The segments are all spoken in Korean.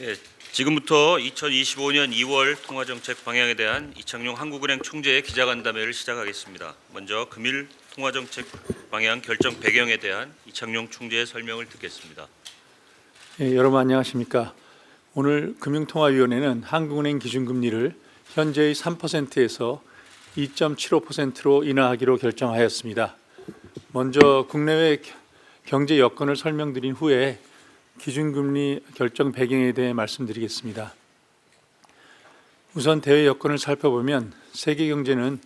예, 지금부터 2025년 2월 통화정책 방향에 대한 이창용 한국은행 총재의 기자간담회를 시작하겠습니다. 먼저 금일 통화정책 방향 결정 배경에 대한 이창용 총재의 설명을 듣겠습니다. 여러분 안녕하십니까? 오늘 금융통화위원회는 한국은행 기준금리를 현재의 3%에서 2.75%로 인하하기로 결정하였습니다. 먼저 국내외 경제 여건을 설명드린 후에 기준금리 결정 배경에 대해 말씀드리겠습니다. 우선 대외 여건을 살펴보면 세계 경제는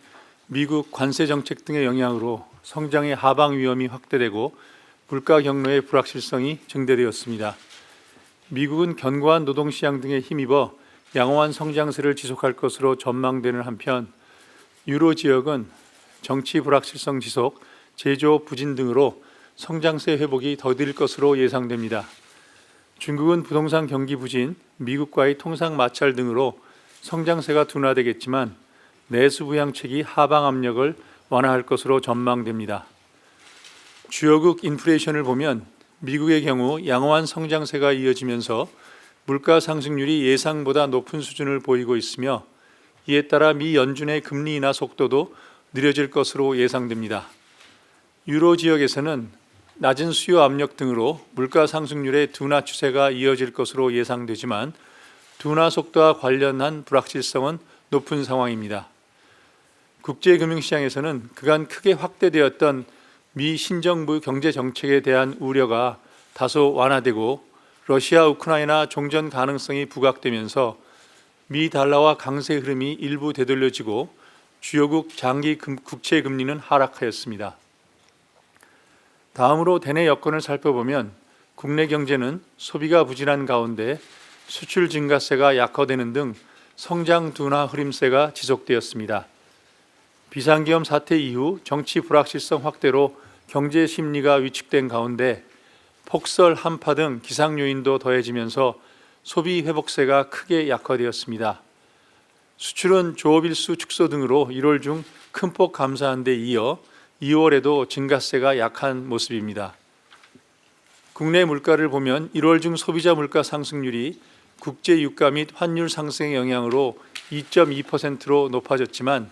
미국 관세 정책 등의 영향으로 성장의 하방 위험이 확대되고 물가 경로의 불확실성이 증대되었습니다. 미국은 견고한 노동시장 등에 힘입어 양호한 성장세를 지속할 것으로 전망되는 한편 유로 지역은 정치 불확실성 지속, 제조업 부진 등으로 성장세 회복이 더딜 것으로 예상됩니다. 중국은 부동산 경기 부진, 미국과의 통상 마찰 등으로 성장세가 둔화되겠지만 내수 부양책이 하방 압력을 완화할 것으로 전망됩니다. 주요국 인플레이션을 보면 미국의 경우 양호한 성장세가 이어지면서 물가 상승률이 예상보다 높은 수준을 보이고 있으며 이에 따라 미 연준의 금리 인하 속도도 느려질 것으로 예상됩니다. 유로 지역에서는 낮은 수요 압력 등으로 물가 상승률의 둔화 추세가 이어질 것으로 예상되지만 둔화 속도와 관련한 불확실성은 높은 상황입니다. 국제금융시장에서는 그간 크게 확대되었던 미 신정부 경제 정책에 대한 우려가 다소 완화되고 러시아 우크라이나 종전 가능성이 부각되면서 미 달러와 강세 흐름이 일부 되돌려지고 주요국 장기 국채 금리는 하락하였습니다. 다음으로 대내 여건을 살펴보면 국내 경제는 소비가 부진한 가운데 수출 증가세가 약화되는 등 성장 둔화 흐름세가 지속되었습니다. 비상계엄 사태 이후 정치 불확실성 확대로 경제 심리가 위축된 가운데 폭설, 한파 등 기상 요인도 더해지면서 소비 회복세가 크게 약화되었습니다. 수출은 조업일수 축소 등으로 1월 중 큰 폭 감소한 데 이어 2월에도 증가세가 약한 모습입니다. 국내 물가를 보면 1월 중 소비자 물가 상승률이 국제 유가 및 환율 상승의 영향으로 2.2%로 높아졌지만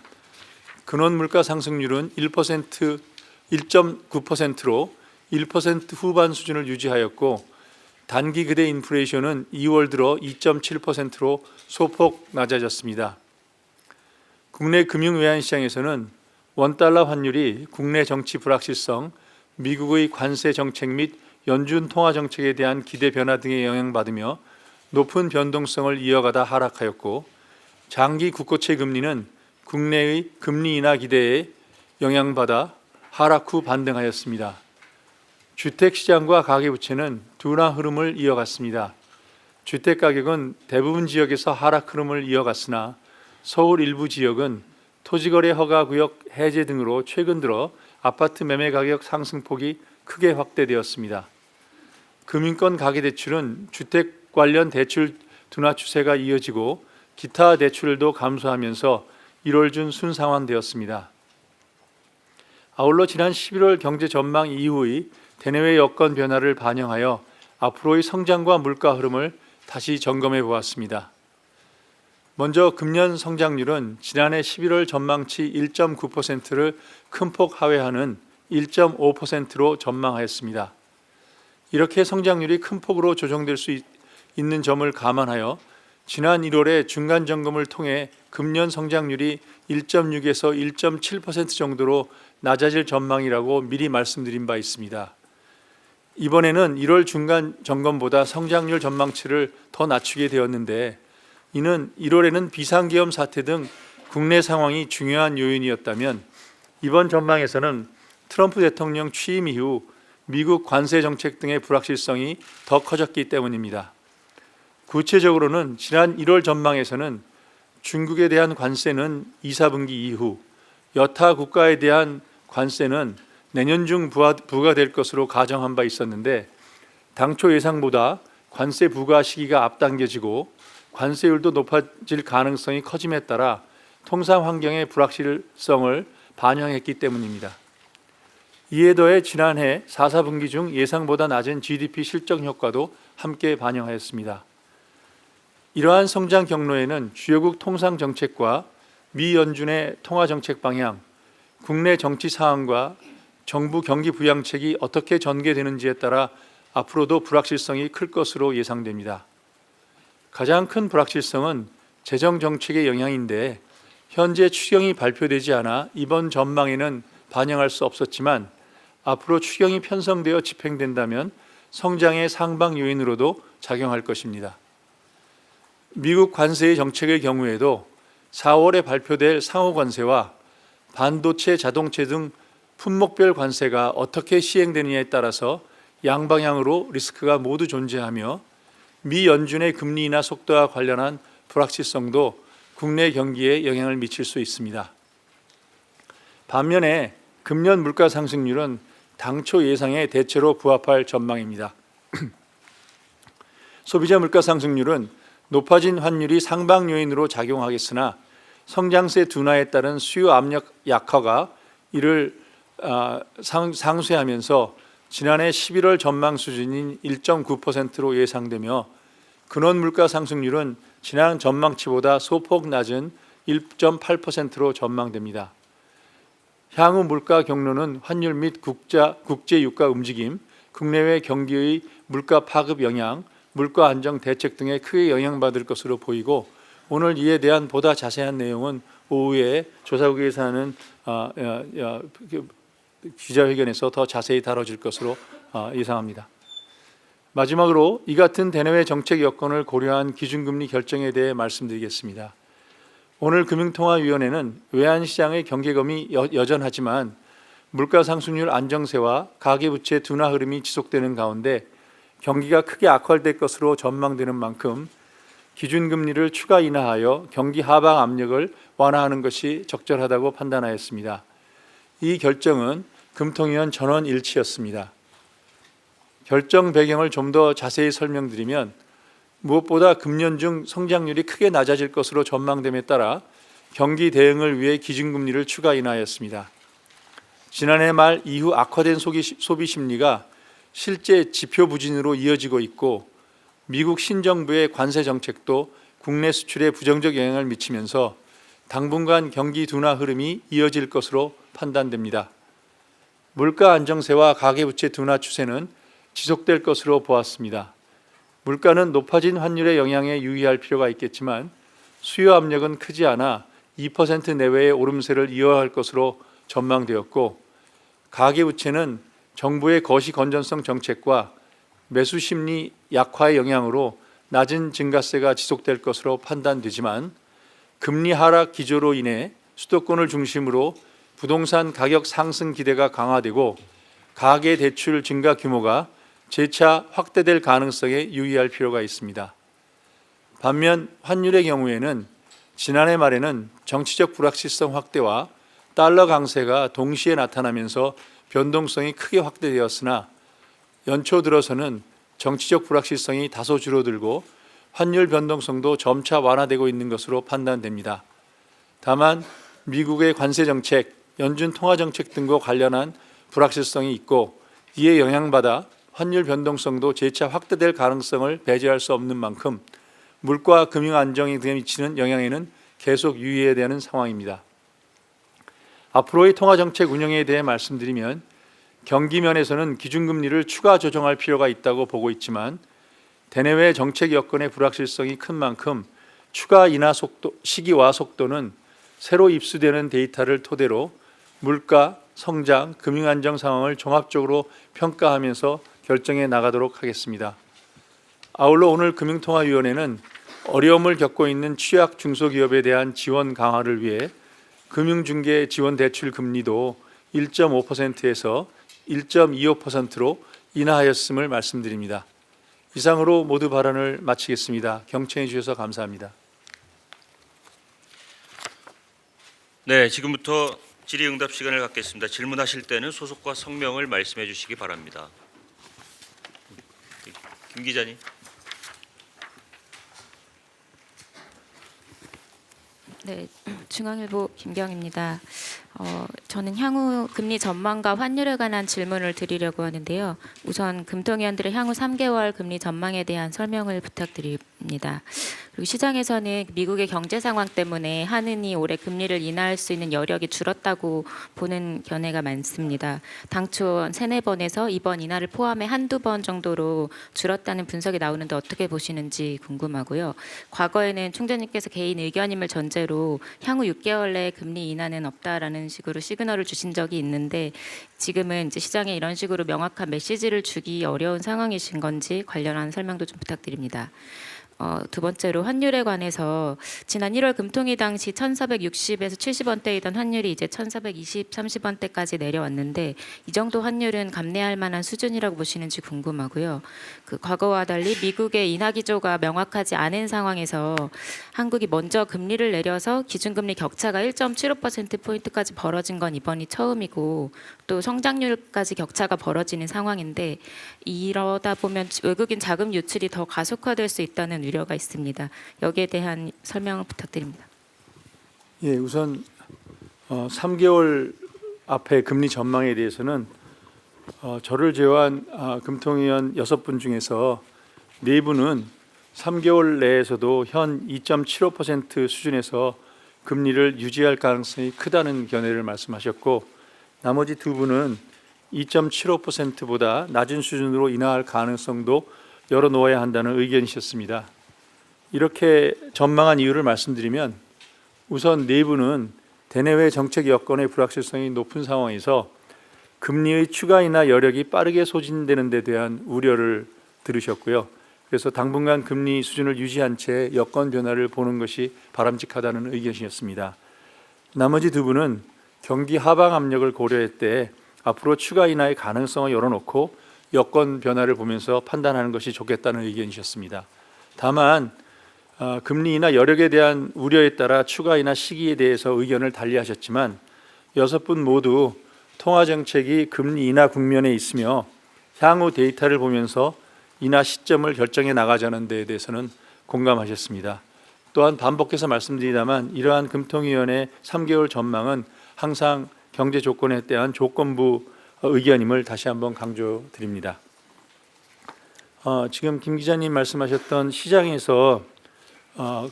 근원 물가 상승률은 1.9%로 1% 후반 수준을 유지하였고 단기 그대 인플레이션은 2월 들어 2.7%로 소폭 낮아졌습니다. 국내 금융 외환 시장에서는 원달러 환율이 국내 정치 불확실성, 미국의 관세 정책 및 연준 통화 정책에 대한 기대 변화 등에 영향받으며 높은 변동성을 이어가다 하락하였고 장기 국고채 금리는 국내의 금리 인하 기대에 영향받아 하락 후 반등하였습니다. 주택시장과 가계부채는 둔화 흐름을 이어갔습니다. 주택가격은 대부분 지역에서 하락 흐름을 이어갔으나 서울 일부 지역은 토지거래 허가구역 해제 등으로 최근 들어 아파트 매매 가격 상승폭이 크게 확대되었습니다. 금융권 가계대출은 주택 관련 대출 둔화 추세가 이어지고 기타 대출도 감소하면서 1월 중 순상환되었습니다. 아울러 지난 11월 경제 전망 이후의 대내외 여건 변화를 반영하여 앞으로의 성장과 물가 흐름을 다시 점검해 보았습니다. 먼저 금년 성장률은 지난해 11월 전망치 1.9%를 큰 폭 하회하는 1.5%로 전망하였습니다. 이렇게 성장률이 큰 폭으로 조정될 수 있는 점을 감안하여 지난 1월에 중간 점검을 통해 금년 성장률이 1.6에서 1.7% 정도로 낮아질 전망이라고 미리 말씀드린 바 있습니다. 이번에는 1월 중간 점검보다 성장률 전망치를 더 낮추게 되었는데 이는 1월에는 비상계엄 사태 등 국내 상황이 중요한 요인이었다면 이번 전망에서는 트럼프 대통령 취임 이후 미국 관세 정책 등의 불확실성이 더 커졌기 때문입니다. 구체적으로는 지난 1월 전망에서는 중국에 대한 관세는 2, 4분기 이후, 여타 국가에 대한 관세는 내년 중 부과될 것으로 가정한 바 있었는데 당초 예상보다 관세 부과 시기가 앞당겨지고 관세율도 높아질 가능성이 커짐에 따라 통상 환경의 불확실성을 반영했기 때문입니다. 이에 더해 지난해 4, 4분기 중 예상보다 낮은 GDP 실적 효과도 함께 반영하였습니다. 이러한 성장 경로에는 주요국 통상 정책과 미 연준의 통화 정책 방향, 국내 정치 상황과 정부 경기 부양책이 어떻게 전개되는지에 따라 앞으로도 불확실성이 클 것으로 예상됩니다. 가장 큰 불확실성은 재정 정책의 영향인데 현재 추경이 발표되지 않아 이번 전망에는 반영할 수 없었지만 앞으로 추경이 편성되어 집행된다면 성장의 상방 요인으로도 작용할 것입니다. 미국 관세의 정책의 경우에도 4월에 발표될 상호 관세와 반도체, 자동차 등 품목별 관세가 어떻게 시행되느냐에 따라서 양방향으로 리스크가 모두 존재하며 미 연준의 금리 인하 속도와 관련한 불확실성도 국내 경기에 영향을 미칠 수 있습니다. 반면에 금년 물가 상승률은 당초 예상에 대체로 부합할 전망입니다. 소비자 물가 상승률은 높아진 환율이 상방 요인으로 작용하겠으나 성장세 둔화에 따른 수요 압력 약화가 이를 상쇄하면서 지난해 11월 전망 수준인 1.9%로 예상되며 근원 물가 상승률은 지난 전망치보다 소폭 낮은 1.8%로 전망됩니다. 향후 물가 경로는 환율 및 국제 유가 움직임, 국내외 경기의 물가 파급 영향, 물가 안정 대책 등에 크게 영향받을 것으로 보이고 오늘 이에 대한 보다 자세한 내용은 오후에 조사국에서 하는 기자회견에서 더 자세히 다뤄질 것으로 예상합니다. 마지막으로 이 같은 대내외 정책 여건을 고려한 기준금리 결정에 대해 말씀드리겠습니다. 오늘 금융통화위원회는 외환시장의 경계검이 여전하지만 물가 상승률 안정세와 가계부채 둔화 흐름이 지속되는 가운데 경기가 크게 악화될 것으로 전망되는 만큼 기준금리를 추가 인하하여 경기 하방 압력을 완화하는 것이 적절하다고 판단하였습니다. 이 결정은 금통위원 전원 일치였습니다. 결정 배경을 좀 더 자세히 설명드리면 무엇보다 금년 중 성장률이 크게 낮아질 것으로 전망됨에 따라 경기 대응을 위해 기준금리를 추가 인하하였습니다. 지난해 말 이후 악화된 소비 심리가 실제 지표 부진으로 이어지고 있고 미국 신정부의 관세 정책도 국내 수출에 부정적 영향을 미치면서 당분간 경기 둔화 흐름이 이어질 것으로 판단됩니다. 물가 안정세와 가계부채 둔화 추세는 지속될 것으로 보았습니다. 물가는 높아진 환율의 영향에 유의할 필요가 있겠지만 수요 압력은 크지 않아 2% 내외의 오름세를 이어갈 것으로 전망되었고 가계부채는 정부의 거시 건전성 정책과 매수 심리 약화의 영향으로 낮은 증가세가 지속될 것으로 판단되지만 금리 하락 기조로 인해 수도권을 중심으로 부동산 가격 상승 기대가 강화되고 가계 대출 증가 규모가 재차 확대될 가능성에 유의할 필요가 있습니다. 반면 환율의 경우에는 지난해 말에는 정치적 불확실성 확대와 달러 강세가 동시에 나타나면서 변동성이 크게 확대되었으나 연초 들어서는 정치적 불확실성이 다소 줄어들고 환율 변동성도 점차 완화되고 있는 것으로 판단됩니다. 다만 미국의 관세 정책, 연준 통화 정책 등과 관련한 불확실성이 있고 이에 영향받아 환율 변동성도 재차 확대될 가능성을 배제할 수 없는 만큼 물가 금융 안정에 미치는 영향에는 계속 유의해야 되는 상황입니다. 앞으로의 통화 정책 운영에 대해 말씀드리면 경기 면에서는 기준금리를 추가 조정할 필요가 있다고 보고 있지만 대내외 정책 여건의 불확실성이 큰 만큼 추가 인하 시기와 속도는 새로 입수되는 데이터를 토대로 물가, 성장, 금융 안정 상황을 종합적으로 평가하면서 결정해 나가도록 하겠습니다. 아울러 오늘 금융통화위원회는 어려움을 겪고 있는 취약 중소기업에 대한 지원 강화를 위해 금융중개 지원 대출 금리도 1.5%에서 1.25%로 인하하였음을 말씀드립니다. 이상으로 모두 발언을 마치겠습니다. 경청해 주셔서 감사합니다. 네, 지금부터 질의응답 시간을 갖겠습니다. 질문하실 때는 소속과 성명을 말씀해 주시기 바랍니다. 김 기자님. 네, 중앙일보 김경입니다. 저는 향후 금리 전망과 환율에 관한 질문을 드리려고 하는데요. 우선 금통위원들의 향후 3개월 금리 전망에 대한 설명을 부탁드립니다. 그리고 시장에서는 미국의 경제 상황 때문에 한은이 올해 금리를 인하할 수 있는 여력이 줄었다고 보는 견해가 많습니다. 당초 3-4번에서 이번 인하를 포함해 한두 번 정도로 줄었다는 분석이 나오는데 어떻게 보시는지 궁금하고요. 과거에는 총재님께서 개인 의견임을 전제로 향후 6개월 내에 금리 인하는 없다라는 식으로 시그널을 주신 적이 있는데 지금은 이제 시장에 이런 식으로 명확한 메시지를 주기 어려운 상황이신 건지 관련한 설명도 좀 부탁드립니다. 두 번째로 환율에 관해서 지난 1월 금통위 당시 1,460에서 70원대이던 환율이 이제 1,420, 30원대까지 내려왔는데 이 정도 환율은 감내할 만한 수준이라고 보시는지 궁금하고요. 그 과거와 달리 미국의 인하 기조가 명확하지 않은 상황에서 한국이 먼저 금리를 내려서 기준금리 격차가 1.75%포인트까지 벌어진 건 이번이 처음이고 또 성장률까지 격차가 벌어지는 상황인데 이러다 보면 외국인 자금 유출이 더 가속화될 수 있다는 우려가 있습니다. 여기에 대한 설명을 부탁드립니다. 예, 우선 3개월 앞에 금리 전망에 대해서는 저를 제외한 금통위원 6분 중에서 4분은 3개월 내에서도 현 2.75% 수준에서 금리를 유지할 가능성이 크다는 견해를 말씀하셨고 나머지 2분은 2.75%보다 낮은 수준으로 인하할 가능성도 열어놓아야 한다는 의견이셨습니다. 이렇게 전망한 이유를 말씀드리면 우선 4분은 대내외 정책 여건의 불확실성이 높은 상황에서 금리의 추가 인하 여력이 빠르게 소진되는 데 대한 우려를 들으셨고요. 그래서 당분간 금리 수준을 유지한 채 여건 변화를 보는 것이 바람직하다는 의견이었습니다. 나머지 2분은 경기 하방 압력을 고려했대 앞으로 추가 인하의 가능성을 열어놓고 여건 변화를 보면서 판단하는 것이 좋겠다는 의견이셨습니다. 다만 금리 인하 여력에 대한 우려에 따라 추가 인하 시기에 대해서 의견을 달리하셨지만 6분 모두 통화 정책이 금리 인하 국면에 있으며 향후 데이터를 보면서 인하 시점을 결정해 나가자는 데에 대해서는 공감하셨습니다. 또한 반복해서 말씀드리다만 이러한 금통위원회 3개월 전망은 항상 경제 조건에 대한 조건부 의견임을 다시 한번 강조드립니다. 지금 김 기자님 말씀하셨던 시장에서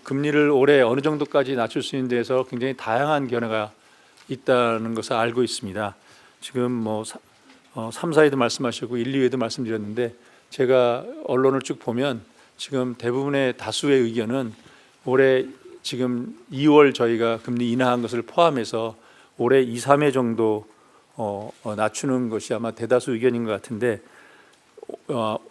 금리를 올해 어느 정도까지 낮출 수 있는 데에서 굉장히 다양한 견해가 있다는 것을 알고 있습니다. 지금 3, 4위도 말씀하시고 1, 2위도 말씀드렸는데 제가 언론을 쭉 보면 지금 대부분의 다수의 의견은 올해 지금 2월 저희가 금리 인하한 것을 포함해서 올해 2, 3회 정도 낮추는 것이 아마 대다수 의견인 것 같은데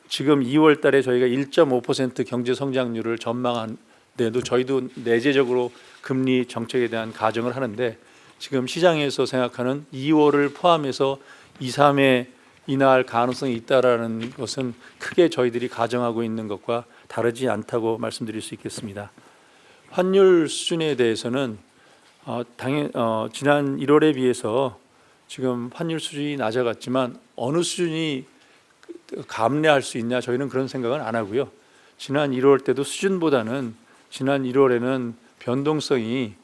지금 2월 달에 저희가 1.5% 경제 성장률을 전망한데도 저희도 내재적으로 금리 정책에 대한 가정을 하는데 지금 시장에서 생각하는 2월을 포함해서 2, 3회 인하할 가능성이 있다라는 것은 크게 저희들이 가정하고 있는 것과 다르지 않다고 말씀드릴 수 있겠습니다. 환율 수준에 대해서는 지난 1월에 비해서 지금 환율 수준이 낮아갔지만 어느 수준이 감내할 수 있냐 저희는 그런 생각은 안 하고요. 지난 1월 때도 수준보다는 지난 1월에는 변동성이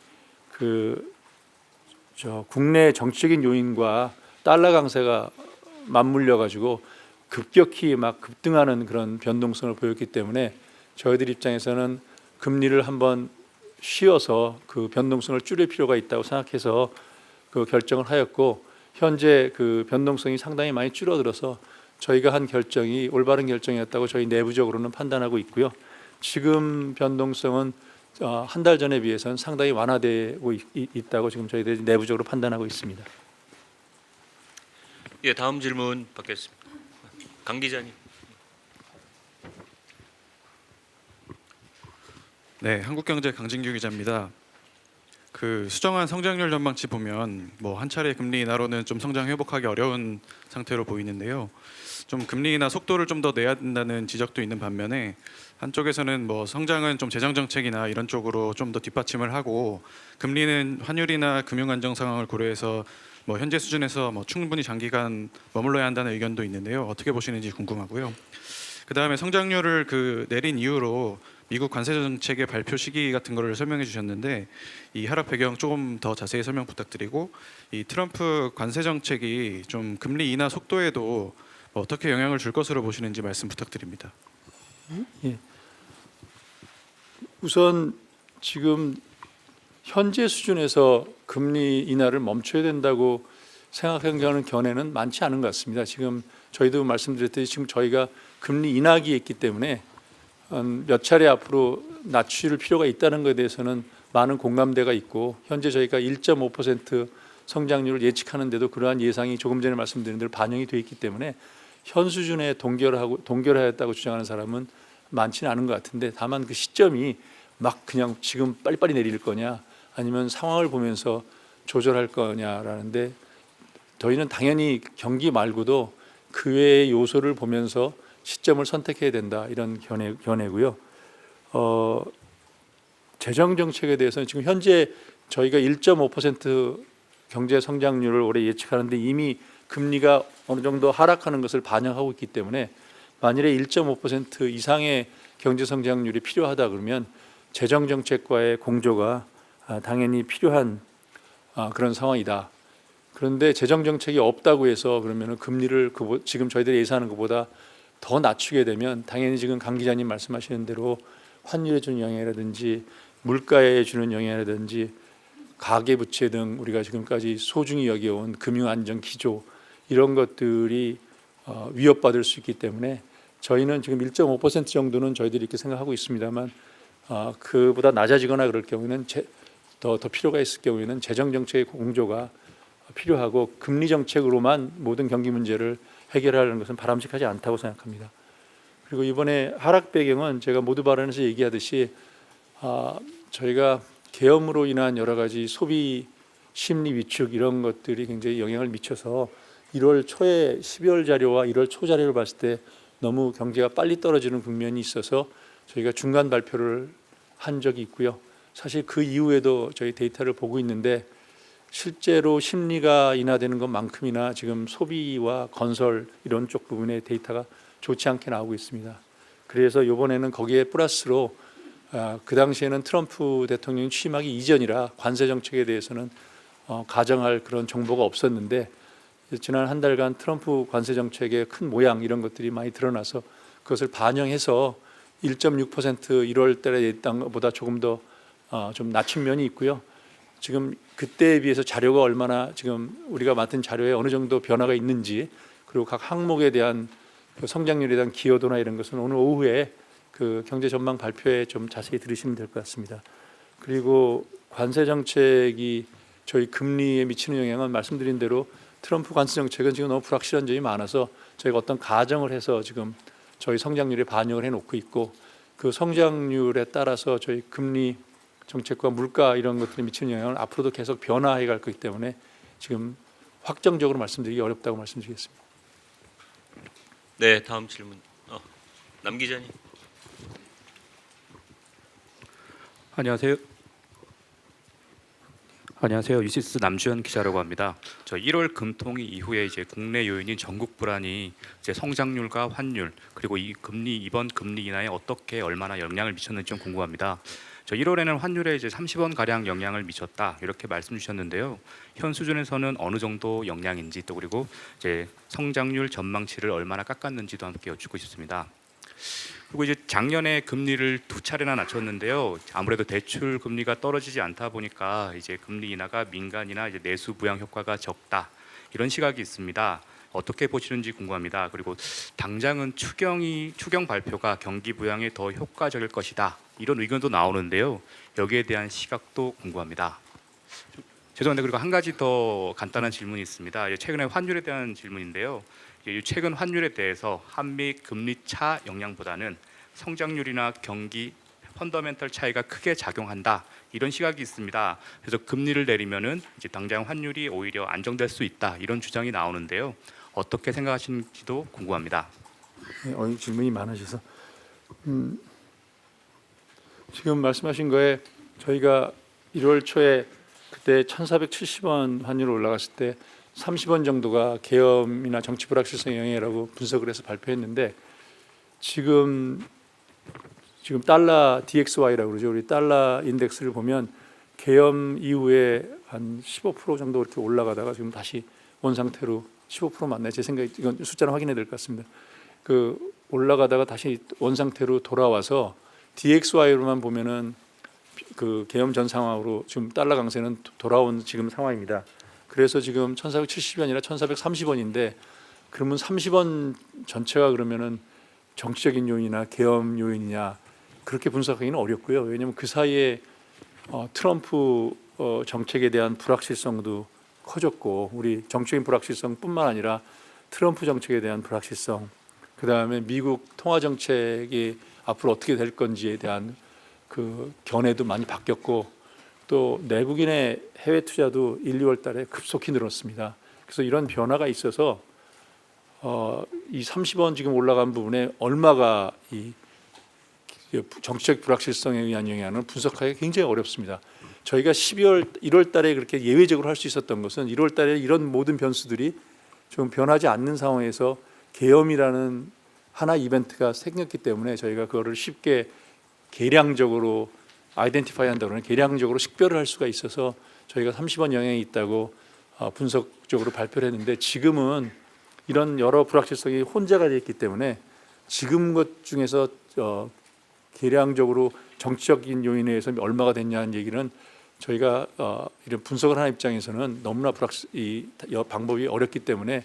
국내 정치적인 요인과 달러 강세가 맞물려 가지고 급격히 막 급등하는 그런 변동성을 보였기 때문에 저희들 입장에서는 금리를 한번 쉬어서 그 변동성을 줄일 필요가 있다고 생각해서 그 결정을 하였고 현재 그 변동성이 상당히 많이 줄어들어서 저희가 한 결정이 올바른 결정이었다고 저희 내부적으로는 판단하고 있고요. 지금 변동성은 한 달 전에 비해서는 상당히 완화되고 있다고 지금 저희들이 내부적으로 판단하고 있습니다. 예, 다음 질문 받겠습니다. 강 기자님. 네, 한국경제 강진규 기자입니다. 그 수정한 성장률 전망치 보면 한 차례 금리 인하로는 좀 성장 회복하기 어려운 상태로 보이는데요. 좀 금리 인하 속도를 좀 더 내야 된다는 지적도 있는 반면에 한쪽에서는 성장은 좀 재정 정책이나 이런 쪽으로 좀 더 뒷받침을 하고 금리는 환율이나 금융 안정 상황을 고려해서 현재 수준에서 충분히 장기간 머물러야 한다는 의견도 있는데요. 어떻게 보시는지 궁금하고요. 그 다음에 성장률을 내린 이후로 미국 관세 정책의 발표 시기 같은 거를 설명해 주셨는데 이 하락 배경 조금 더 자세히 설명 부탁드리고 이 트럼프 관세 정책이 좀 금리 인하 속도에도 어떻게 영향을 줄 것으로 보시는지 말씀 부탁드립니다. 우선 지금 현재 수준에서 금리 인하를 멈춰야 된다고 생각하는 견해는 많지 않은 것 같습니다. 지금 저희도 말씀드렸듯이 지금 저희가 금리 인하기에 있기 때문에 몇 차례 앞으로 낮출 필요가 있다는 것에 대해서는 많은 공감대가 있고 현재 저희가 1.5% 성장률을 예측하는데도 그러한 예상이 조금 전에 말씀드린 대로 반영이 되어 있기 때문에 현 수준에 동결하였다고 주장하는 사람은 많지는 않은 것 같은데 다만 그 시점이 막 그냥 지금 빨리빨리 내릴 거냐 아니면 상황을 보면서 조절할 거냐라는데 저희는 당연히 경기 말고도 그 외의 요소를 보면서 시점을 선택해야 된다 이런 견해고요. 재정 정책에 대해서는 지금 현재 저희가 1.5% 경제 성장률을 올해 예측하는데 이미 금리가 어느 정도 하락하는 것을 반영하고 있기 때문에 만일에 1.5% 이상의 경제 성장률이 필요하다 그러면 재정 정책과의 공조가 당연히 필요한 그런 상황이다. 그런데 재정 정책이 없다고 해서 그러면 금리를 지금 저희들이 예상하는 것보다 더 낮추게 되면 당연히 지금 강 기자님 말씀하시는 대로 환율에 주는 영향이라든지 물가에 주는 영향이라든지 가계부채 등 우리가 지금까지 소중히 여겨온 금융안정 기조 이런 것들이 위협받을 수 있기 때문에 저희는 지금 1.5% 정도는 저희들이 이렇게 생각하고 있습니다만 그보다 낮아지거나 그럴 경우에는 더 필요가 있을 경우에는 재정 정책의 공조가 필요하고 금리 정책으로만 모든 경기 문제를 해결하려는 것은 바람직하지 않다고 생각합니다. 그리고 이번에 하락 배경은 제가 모두 발언에서 얘기하듯이 저희가 계엄으로 인한 여러 가지 소비 심리 위축 이런 것들이 굉장히 영향을 미쳐서 1월 초에 12월 자료와 1월 초 자료를 봤을 때 너무 경제가 빨리 떨어지는 국면이 있어서 저희가 중간 발표를 한 적이 있고요. 사실 그 이후에도 저희 데이터를 보고 있는데 실제로 심리가 인하되는 것만큼이나 지금 소비와 건설 이런 쪽 부분의 데이터가 좋지 않게 나오고 있습니다. 그래서 이번에는 거기에 플러스로 그 당시에는 트럼프 대통령이 취임하기 이전이라 관세 정책에 대해서는 가정할 그런 정보가 없었는데 지난 한 달간 트럼프 관세 정책의 큰 모양 이런 것들이 많이 드러나서 그것을 반영해서 1.6% 1월 달에 했던 것보다 조금 더 좀 낮춘 면이 있고요. 지금 그때에 비해서 자료가 얼마나 지금 우리가 맡은 자료에 어느 정도 변화가 있는지 그리고 각 항목에 대한 그 성장률에 대한 기여도나 이런 것은 오늘 오후에 그 경제 전망 발표에 좀 자세히 들으시면 될 것 같습니다. 그리고 관세 정책이 저희 금리에 미치는 영향은 말씀드린 대로 트럼프 관세 정책은 지금 너무 불확실한 점이 많아서 저희가 어떤 가정을 해서 지금 저희 성장률에 반영을 해놓고 있고 그 성장률에 따라서 저희 금리 정책과 물가 이런 것들이 미치는 영향을 앞으로도 계속 변화해 갈 거기 때문에 지금 확정적으로 말씀드리기 어렵다고 말씀드리겠습니다. 네, 다음 질문. 남 기자님. 안녕하세요. 안녕하세요. 유시스 남주현 기자라고 합니다. 저 1월 금통위 이후에 이제 국내 요인인 전국 불안이 이제 성장률과 환율 그리고 이번 금리 인하에 어떻게 얼마나 영향을 미쳤는지 좀 궁금합니다. 저 1월에는 환율에 이제 30원 가량 영향을 미쳤다 이렇게 말씀 주셨는데요. 현 수준에서는 어느 정도 영향인지 또 그리고 이제 성장률 전망치를 얼마나 깎았는지도 함께 여쭙고 싶습니다. 그리고 이제 작년에 금리를 2차례나 낮췄는데요. 아무래도 대출 금리가 떨어지지 않다 보니까 이제 금리 인하가 민간이나 이제 내수 부양 효과가 적다 이런 시각이 있습니다. 어떻게 보시는지 궁금합니다. 그리고 당장은 추경 발표가 경기 부양에 더 효과적일 것이다 이런 의견도 나오는데요. 여기에 대한 시각도 궁금합니다. 죄송한데 그리고 한 가지 더 간단한 질문이 있습니다. 최근에 환율에 대한 질문인데요. 최근 환율에 대해서 한미 금리 차 영향보다는 성장률이나 경기 펀더멘털 차이가 크게 작용한다 이런 시각이 있습니다. 그래서 금리를 내리면은 이제 당장 환율이 오히려 안정될 수 있다 이런 주장이 나오는데요. 어떻게 생각하시는지도 궁금합니다. 네, 질문이 많으셔서 지금 말씀하신 거에 저희가 1월 초에 그때 1,470원 환율 올라갔을 때 30원 정도가 계엄이나 정치 불확실성 영향이라고 분석을 해서 발표했는데 지금 지금 달러 DXY라고 그러죠. 우리 달러 인덱스를 보면 계엄 이후에 한 15% 정도 이렇게 올라가다가 지금 다시 원 상태로 15% 맞나요? 제 생각에 이건 숫자는 확인해야 될 것 같습니다. 그 올라가다가 다시 원 상태로 돌아와서 DXY로만 보면은 그 계엄 전 상황으로 지금 달러 강세는 돌아온 지금 상황입니다. 그래서 지금 1,470원이나 1,430원인데 그러면 30원 전체가 그러면은 정치적인 요인이나 계엄 요인이냐 그렇게 분석하기는 어렵고요. 왜냐하면 그 사이에 트럼프 정책에 대한 불확실성도 커졌고 우리 정치적인 불확실성뿐만 아니라 트럼프 정책에 대한 불확실성, 그 다음에 미국 통화 정책이 앞으로 어떻게 될 건지에 대한 그 견해도 많이 바뀌었고 또 내국인의 해외 투자도 1, 2월 달에 급속히 늘었습니다. 그래서 이런 변화가 있어서 이 30원 지금 올라간 부분에 얼마가 이 정치적 불확실성에 의한 영향을 분석하기 굉장히 어렵습니다. 저희가 1월 달에 그렇게 예외적으로 할 수 있었던 것은 1월 달에 이런 모든 변수들이 좀 변하지 않는 상황에서 계엄이라는 하나 이벤트가 생겼기 때문에 저희가 그거를 쉽게 계량적으로 아이덴티파이 한다고는 계량적으로 식별을 할 수가 있어서 저희가 30원 영향이 있다고 분석적으로 발표를 했는데 지금은 이런 여러 불확실성이 혼재가 되어 있기 때문에 지금 것 중에서 계량적으로 정치적인 요인에 의해서 얼마가 됐냐는 얘기는 저희가 이런 분석을 하는 입장에서는 너무나 이 방법이 어렵기 때문에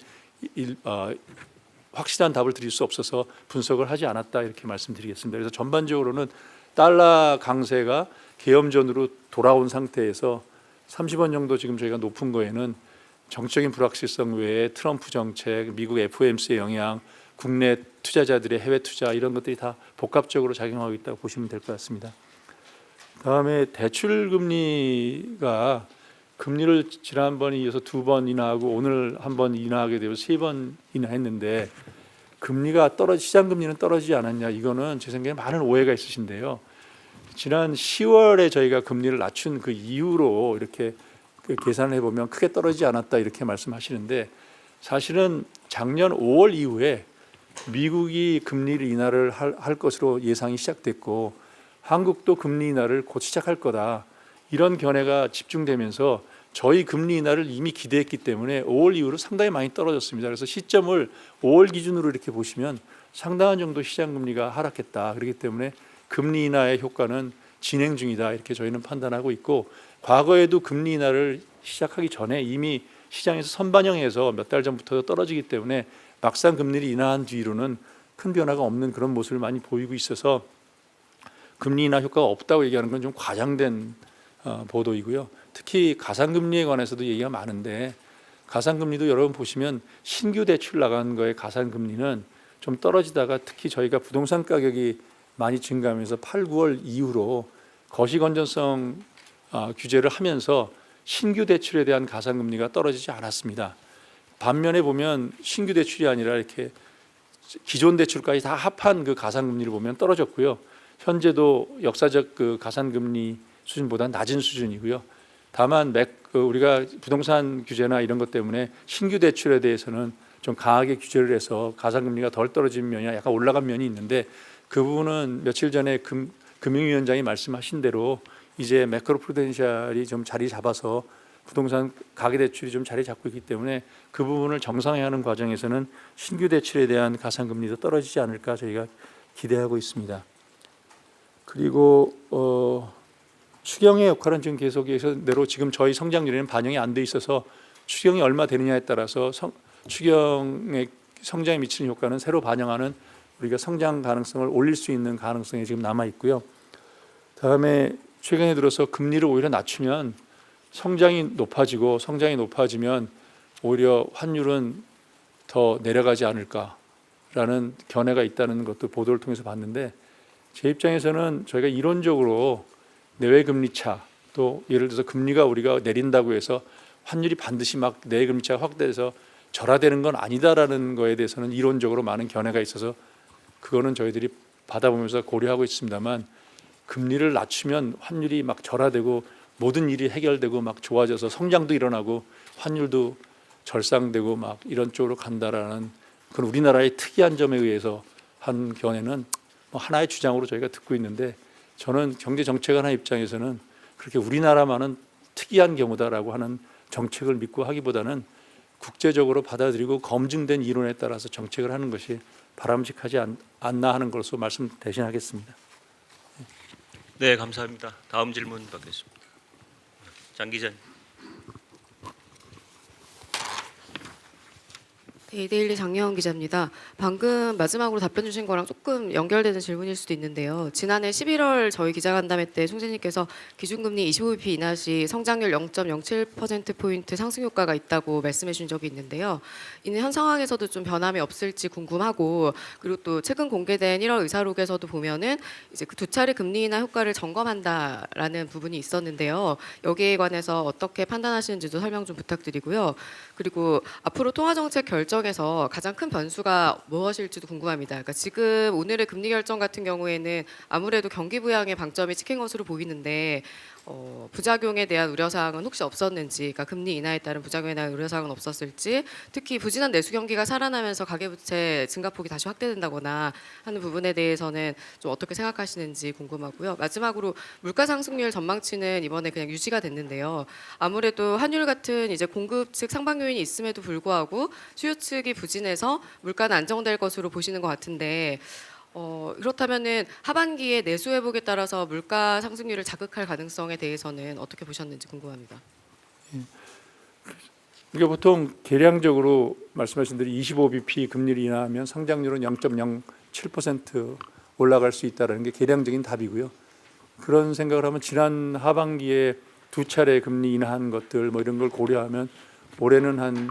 확실한 답을 드릴 수 없어서 분석을 하지 않았다 이렇게 말씀드리겠습니다. 그래서 전반적으로는 달러 강세가 계엄전으로 돌아온 상태에서 30원 정도 지금 저희가 높은 거에는 정치적인 불확실성 외에 트럼프 정책, 미국 FOMC의 영향, 국내 투자자들의 해외 투자 이런 것들이 다 복합적으로 작용하고 있다고 보시면 될 것 같습니다. 다음에 대출 금리가 금리를 지난번에 이어서 2번 인하하고 오늘 한 번 인하하게 되고 3번 인하했는데 금리가 시장 금리는 떨어지지 않았냐 이거는 제 생각에 많은 오해가 있으신데요. 지난 10월에 저희가 금리를 낮춘 그 이후로 이렇게 계산을 해보면 크게 떨어지지 않았다 이렇게 말씀하시는데 사실은 작년 5월 이후에 미국이 금리를 인하를 할 것으로 예상이 시작됐고 한국도 금리 인하를 곧 시작할 거다 이런 견해가 집중되면서 저희 금리 인하를 이미 기대했기 때문에 5월 이후로 상당히 많이 떨어졌습니다. 그래서 시점을 5월 기준으로 이렇게 보시면 상당한 정도 시장 금리가 하락했다. 그렇기 때문에 금리 인하의 효과는 진행 중이다 이렇게 저희는 판단하고 있고 과거에도 금리 인하를 시작하기 전에 이미 시장에서 선반영해서 몇 달 전부터 떨어지기 때문에 막상 금리를 인하한 뒤로는 큰 변화가 없는 그런 모습을 많이 보이고 있어서 금리 인하 효과가 없다고 얘기하는 건 좀 과장된 보도이고요. 특히 가상금리에 관해서도 얘기가 많은데 가상금리도 여러분 보시면 신규 대출 나간 거의 가상금리는 좀 떨어지다가 특히 저희가 부동산 가격이 많이 증가하면서 8, 9월 이후로 거시건전성 규제를 하면서 신규 대출에 대한 가상금리가 떨어지지 않았습니다. 반면에 보면 신규 대출이 아니라 이렇게 기존 대출까지 다 합한 그 가상금리를 보면 떨어졌고요. 현재도 역사적 그 가상금리 수준보다 낮은 수준이고요. 다만 우리가 부동산 규제나 이런 것 때문에 신규 대출에 대해서는 좀 강하게 규제를 해서 가상금리가 덜 떨어진 면이 약간 올라간 면이 있는데 그 부분은 며칠 전에 금융위원장이 말씀하신 대로 이제 매크로 프루덴셜이 좀 자리 잡아서 부동산 가계대출이 좀 자리 잡고 있기 때문에 그 부분을 정상화하는 과정에서는 신규 대출에 대한 가상금리도 떨어지지 않을까 저희가 기대하고 있습니다. 그리고 추경의 역할은 지금 계속해서 지금 저희 성장률에는 반영이 안 돼 있어서 추경이 얼마 되느냐에 따라서 추경의 성장에 미치는 효과는 새로 반영하는 우리가 성장 가능성을 올릴 수 있는 가능성이 지금 남아 있고요. 다음에 최근에 들어서 금리를 오히려 낮추면 성장이 높아지면 오히려 환율은 더 내려가지 않을까라는 견해가 있다는 것도 보도를 통해서 봤는데 제 입장에서는 저희가 이론적으로 내외 금리 차 또 예를 들어서 금리가 우리가 내린다고 해서 환율이 반드시 막 내외 금리 차가 확대해서 절하되는 건 아니다라는 거에 대해서는 이론적으로 많은 견해가 있어서 그거는 저희들이 받아보면서 고려하고 있습니다만 금리를 낮추면 환율이 막 절하되고 모든 일이 해결되고 막 좋아져서 성장도 일어나고 환율도 절상되고 막 이런 쪽으로 간다라는 그런 우리나라의 특이한 점에 의해서 한 견해는 하나의 주장으로 저희가 듣고 있는데 저는 경제 정책하는 입장에서는 그렇게 우리나라만은 특이한 경우다라고 하는 정책을 믿고 하기보다는 국제적으로 받아들이고 검증된 이론에 따라서 정책을 하는 것이 바람직하지 않나 하는 것으로 말씀 대신하겠습니다. 네, 감사합니다. 다음 질문 받겠습니다. 장 기자님. 데일리 장예원 기자입니다. 방금 마지막으로 답변 주신 거랑 조금 연결되는 질문일 수도 있는데요. 지난해 11월 저희 기자간담회 때 총재님께서 기준금리 25bp 인하 시 성장률 0.07%포인트 상승 효과가 있다고 말씀해 주신 적이 있는데요. 이는 현 상황에서도 좀 변함이 없을지 궁금하고, 그리고 또 최근 공개된 1월 의사록에서도 보면은 이제 그 두 차례 금리 인하 효과를 점검한다라는 부분이 있었는데요. 여기에 관해서 어떻게 판단하시는지도 설명 좀 부탁드리고요. 그리고 앞으로 통화정책 결정에서 가장 큰 변수가 무엇일지도 궁금합니다. 그러니까 지금 오늘의 금리 결정 같은 경우에는 아무래도 경기 부양에 방점이 찍힌 것으로 보이는데 부작용에 대한 우려사항은 혹시 없었는지, 그러니까 금리 인하에 따른 부작용에 대한 우려사항은 없었을지, 특히 부진한 내수 경기가 살아나면서 가계부채 증가폭이 다시 확대된다거나 하는 부분에 대해서는 좀 어떻게 생각하시는지 궁금하고요. 마지막으로 물가 상승률 전망치는 이번에 그냥 유지가 됐는데요. 아무래도 환율 같은 이제 공급 측 상방 요인이 있음에도 불구하고 수요 측이 부진해서 물가는 안정될 것으로 보시는 것 같은데, 그렇다면은 하반기에 내수 회복에 따라서 물가 상승률을 자극할 가능성에 대해서는 어떻게 보셨는지 궁금합니다. 이게 보통 계량적으로 말씀하신 대로 25bp 금리를 인하하면 성장률은 0.07% 올라갈 수 있다는 게 계량적인 답이고요. 그런 생각을 하면 지난 하반기에 두 차례 금리 인하한 것들 뭐 이런 걸 고려하면 올해는 한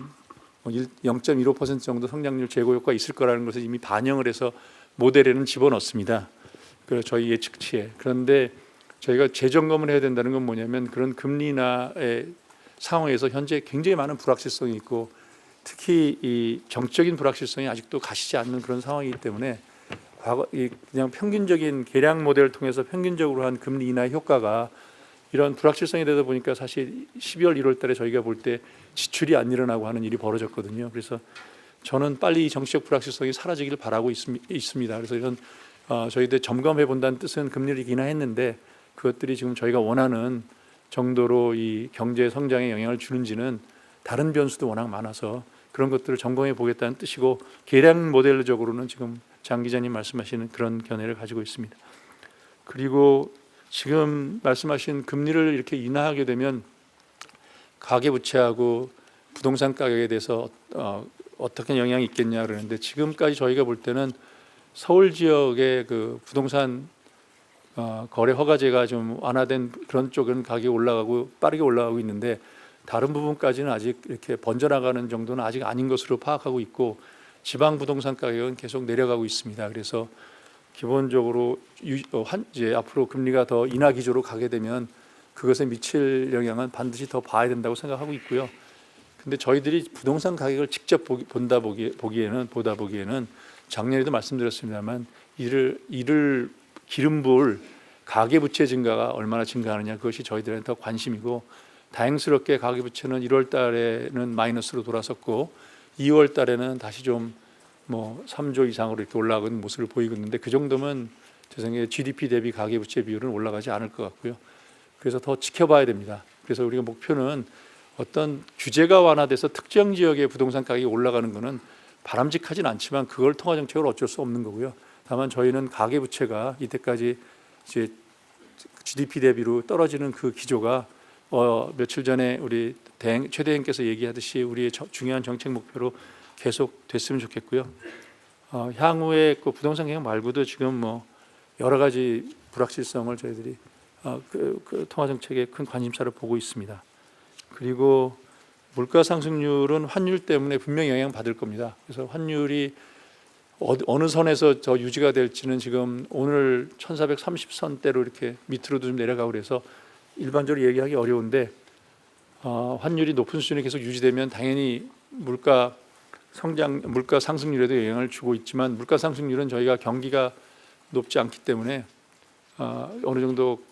0.15% 정도 성장률 제고 효과가 있을 거라는 것을 이미 반영을 해서 모델에는 집어넣습니다. 그 저희 예측치에. 그런데 저희가 재점검을 해야 된다는 건 뭐냐면 그런 금리 인하의 상황에서 현재 굉장히 많은 불확실성이 있고 특히 이 정적인 불확실성이 아직도 가시지 않는 그런 상황이기 때문에 과거 그냥 평균적인 계량 모델을 통해서 평균적으로 한 금리 인하 효과가 이런 불확실성이 되다 보니까 사실 12월 1월 달에 저희가 볼 때 지출이 안 일어나고 하는 일이 벌어졌거든요. 그래서 저는 빨리 이 정치적 불확실성이 사라지기를 바라고 있습니다. 그래서 이런 저희들 점검해 본다는 뜻은 금리를 인하했는데 그것들이 지금 저희가 원하는 정도로 이 경제 성장에 영향을 주는지는 다른 변수도 워낙 많아서 그런 것들을 점검해 보겠다는 뜻이고 계량 모델적으로는 지금 장 기자님 말씀하시는 그런 견해를 가지고 있습니다. 그리고 지금 말씀하신 금리를 이렇게 인하하게 되면 가계부채하고 부동산 가격에 대해서 어떻게 영향이 있겠냐 그러는데 지금까지 저희가 볼 때는 서울 지역의 그 부동산 거래 허가제가 좀 완화된 그런 쪽은 가격이 올라가고 빠르게 올라가고 있는데 다른 부분까지는 아직 이렇게 번져나가는 정도는 아직 아닌 것으로 파악하고 있고 지방 부동산 가격은 계속 내려가고 있습니다. 그래서 기본적으로 이제 앞으로 금리가 더 인하 기조로 가게 되면 그것에 미칠 영향은 반드시 더 봐야 된다고 생각하고 있고요. 근데 저희들이 부동산 가격을 직접 보다 보기에는 작년에도 말씀드렸습니다만 이를 기름 부을 가계부채 증가가 얼마나 증가하느냐 그것이 저희들한테 더 관심이고 다행스럽게 가계부채는 1월 달에는 마이너스로 돌아섰고 2월 달에는 다시 좀 뭐 3조 이상으로 이렇게 올라가는 모습을 보이고 있는데 그 정도면 제 생각에 GDP 대비 가계부채 비율은 올라가지 않을 것 같고요. 그래서 더 지켜봐야 됩니다. 그래서 우리가 목표는 어떤 규제가 완화돼서 특정 지역의 부동산 가격이 올라가는 것은 바람직하진 않지만 그걸 통화정책으로 어쩔 수 없는 거고요. 다만 저희는 가계부채가 이때까지 이제 GDP 대비로 떨어지는 그 기조가 며칠 전에 우리 최대행께서 얘기하듯이 우리의 중요한 정책 목표로 계속 됐으면 좋겠고요. 향후에 그 부동산 경영 말고도 지금 뭐 여러 가지 불확실성을 저희들이 그 통화정책에 큰 관심사를 보고 있습니다. 그리고 물가 상승률은 환율 때문에 분명히 영향 받을 겁니다. 그래서 환율이 어느 선에서 더 유지가 될지는 지금 오늘 1430선대로 이렇게 밑으로도 좀 내려가고 그래서 일반적으로 얘기하기 어려운데 환율이 높은 수준이 계속 유지되면 당연히 물가 상승률에도 영향을 주고 있지만 물가 상승률은 저희가 경기가 높지 않기 때문에 어느 정도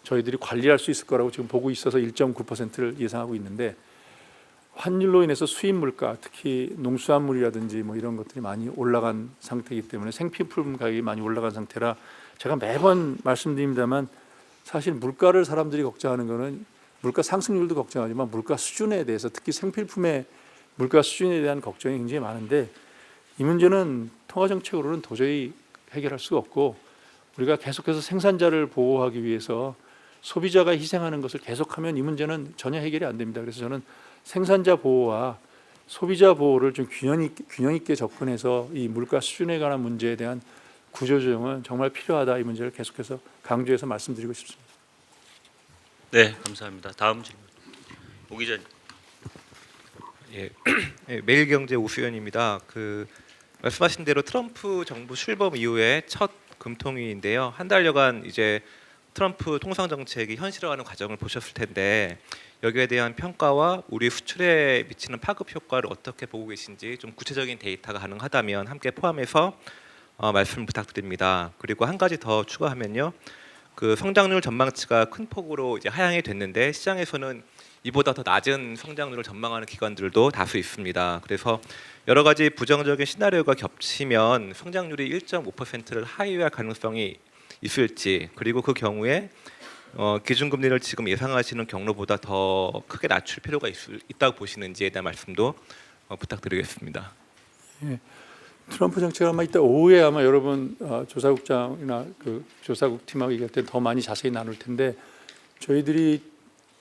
저희들이 관리할 수 있을 거라고 지금 보고 있어서 1.9%를 예상하고 있는데 환율로 인해서 수입 물가, 특히 농수산물이라든지 뭐 이런 것들이 많이 올라간 상태이기 때문에 생필품 가격이 많이 올라간 상태라 제가 매번 말씀드립니다만 사실 물가를 사람들이 걱정하는 거는 물가 상승률도 걱정하지만 물가 수준에 대해서 특히 생필품의 물가 수준에 대한 걱정이 굉장히 많은데 이 문제는 통화 정책으로는 도저히 해결할 수가 없고 우리가 계속해서 생산자를 보호하기 위해서 소비자가 희생하는 것을 계속하면 이 문제는 전혀 해결이 안 됩니다. 그래서 저는 생산자 보호와 소비자 보호를 좀 균형 있게 접근해서 이 물가 수준에 관한 문제에 대한 구조조정은 정말 필요하다. 이 문제를 계속해서 강조해서 말씀드리고 싶습니다. 네, 감사합니다. 다음 질문. 오 기자님. 예, 매일경제 오수연입니다. 말씀하신 대로 트럼프 정부 출범 이후에 첫 금통위인데요. 한 달여간 이제 트럼프 통상 정책이 현실화하는 과정을 보셨을 텐데 여기에 대한 평가와 우리 수출에 미치는 파급 효과를 어떻게 보고 계신지 좀 구체적인 데이터가 가능하다면 함께 포함해서 말씀 부탁드립니다. 그리고 한 가지 더 추가하면요. 성장률 전망치가 큰 폭으로 이제 하향이 됐는데 시장에서는 이보다 더 낮은 성장률을 전망하는 기관들도 다수 있습니다. 그래서 여러 가지 부정적인 시나리오가 겹치면 성장률이 1.5%를 하회할 가능성이 있을지, 그리고 그 경우에 기준금리를 지금 예상하시는 경로보다 더 크게 낮출 필요가 있다고 보시는지에 대한 말씀도 부탁드리겠습니다. 예, 트럼프 정책 아마 이따 오후에 아마 여러분 조사국장이나 그 조사국 팀하고 얘기할 때 더 많이 자세히 나눌 텐데 저희들이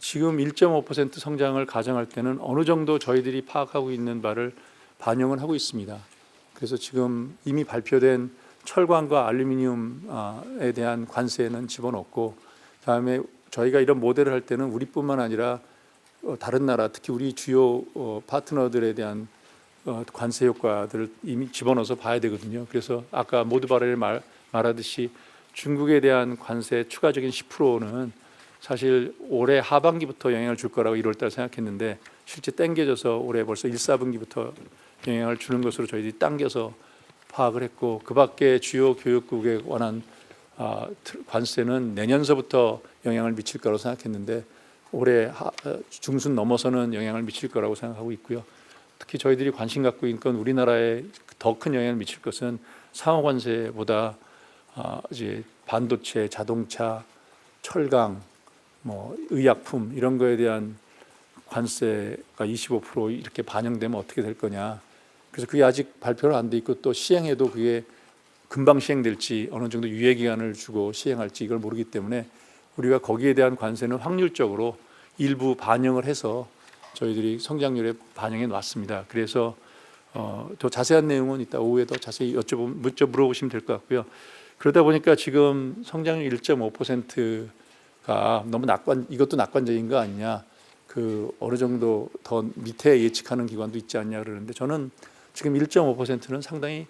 지금 1.5% 성장을 가정할 때는 어느 정도 저희들이 파악하고 있는 바를 반영을 하고 있습니다. 그래서 지금 이미 발표된 철광과 알루미늄에 대한 관세는 집어넣고 그다음에 저희가 이런 모델을 할 때는 우리뿐만 아니라 다른 나라 특히 우리 주요 파트너들에 대한 관세 효과들을 이미 집어넣어서 봐야 되거든요. 그래서 아까 모두 발언에 말하듯이 중국에 대한 관세 추가적인 10%는 사실 올해 하반기부터 영향을 줄 거라고 1월 달 생각했는데 실제 땡겨져서 올해 벌써 1, 4분기부터 영향을 주는 것으로 저희들이 당겨서 파악을 했고 그 밖에 주요 교육국에 관한 관세는 내년서부터 영향을 미칠 거라고 생각했는데 올해 중순 넘어서는 영향을 미칠 거라고 생각하고 있고요. 특히 저희들이 관심 갖고 있는 건 우리나라에 더 큰 영향을 미칠 것은 상호 관세보다 이제 반도체, 자동차, 철강, 뭐 의약품 이런 거에 대한 관세가 25% 이렇게 반영되면 어떻게 될 거냐. 그래서 그게 아직 발표를 안 돼 있고 또 시행해도 그게 금방 시행될지 어느 정도 유예 기간을 주고 시행할지 이걸 모르기 때문에 우리가 거기에 대한 관세는 확률적으로 일부 반영을 해서 저희들이 성장률에 반영해 놨습니다. 그래서 더 자세한 내용은 이따 오후에 더 자세히 물어보시면 될 것 같고요. 그러다 보니까 지금 성장률 1.5%가 너무 이것도 낙관적인 거 아니냐. 어느 정도 더 밑에 예측하는 기관도 있지 않냐 그러는데 저는 지금 1.5%는 상당히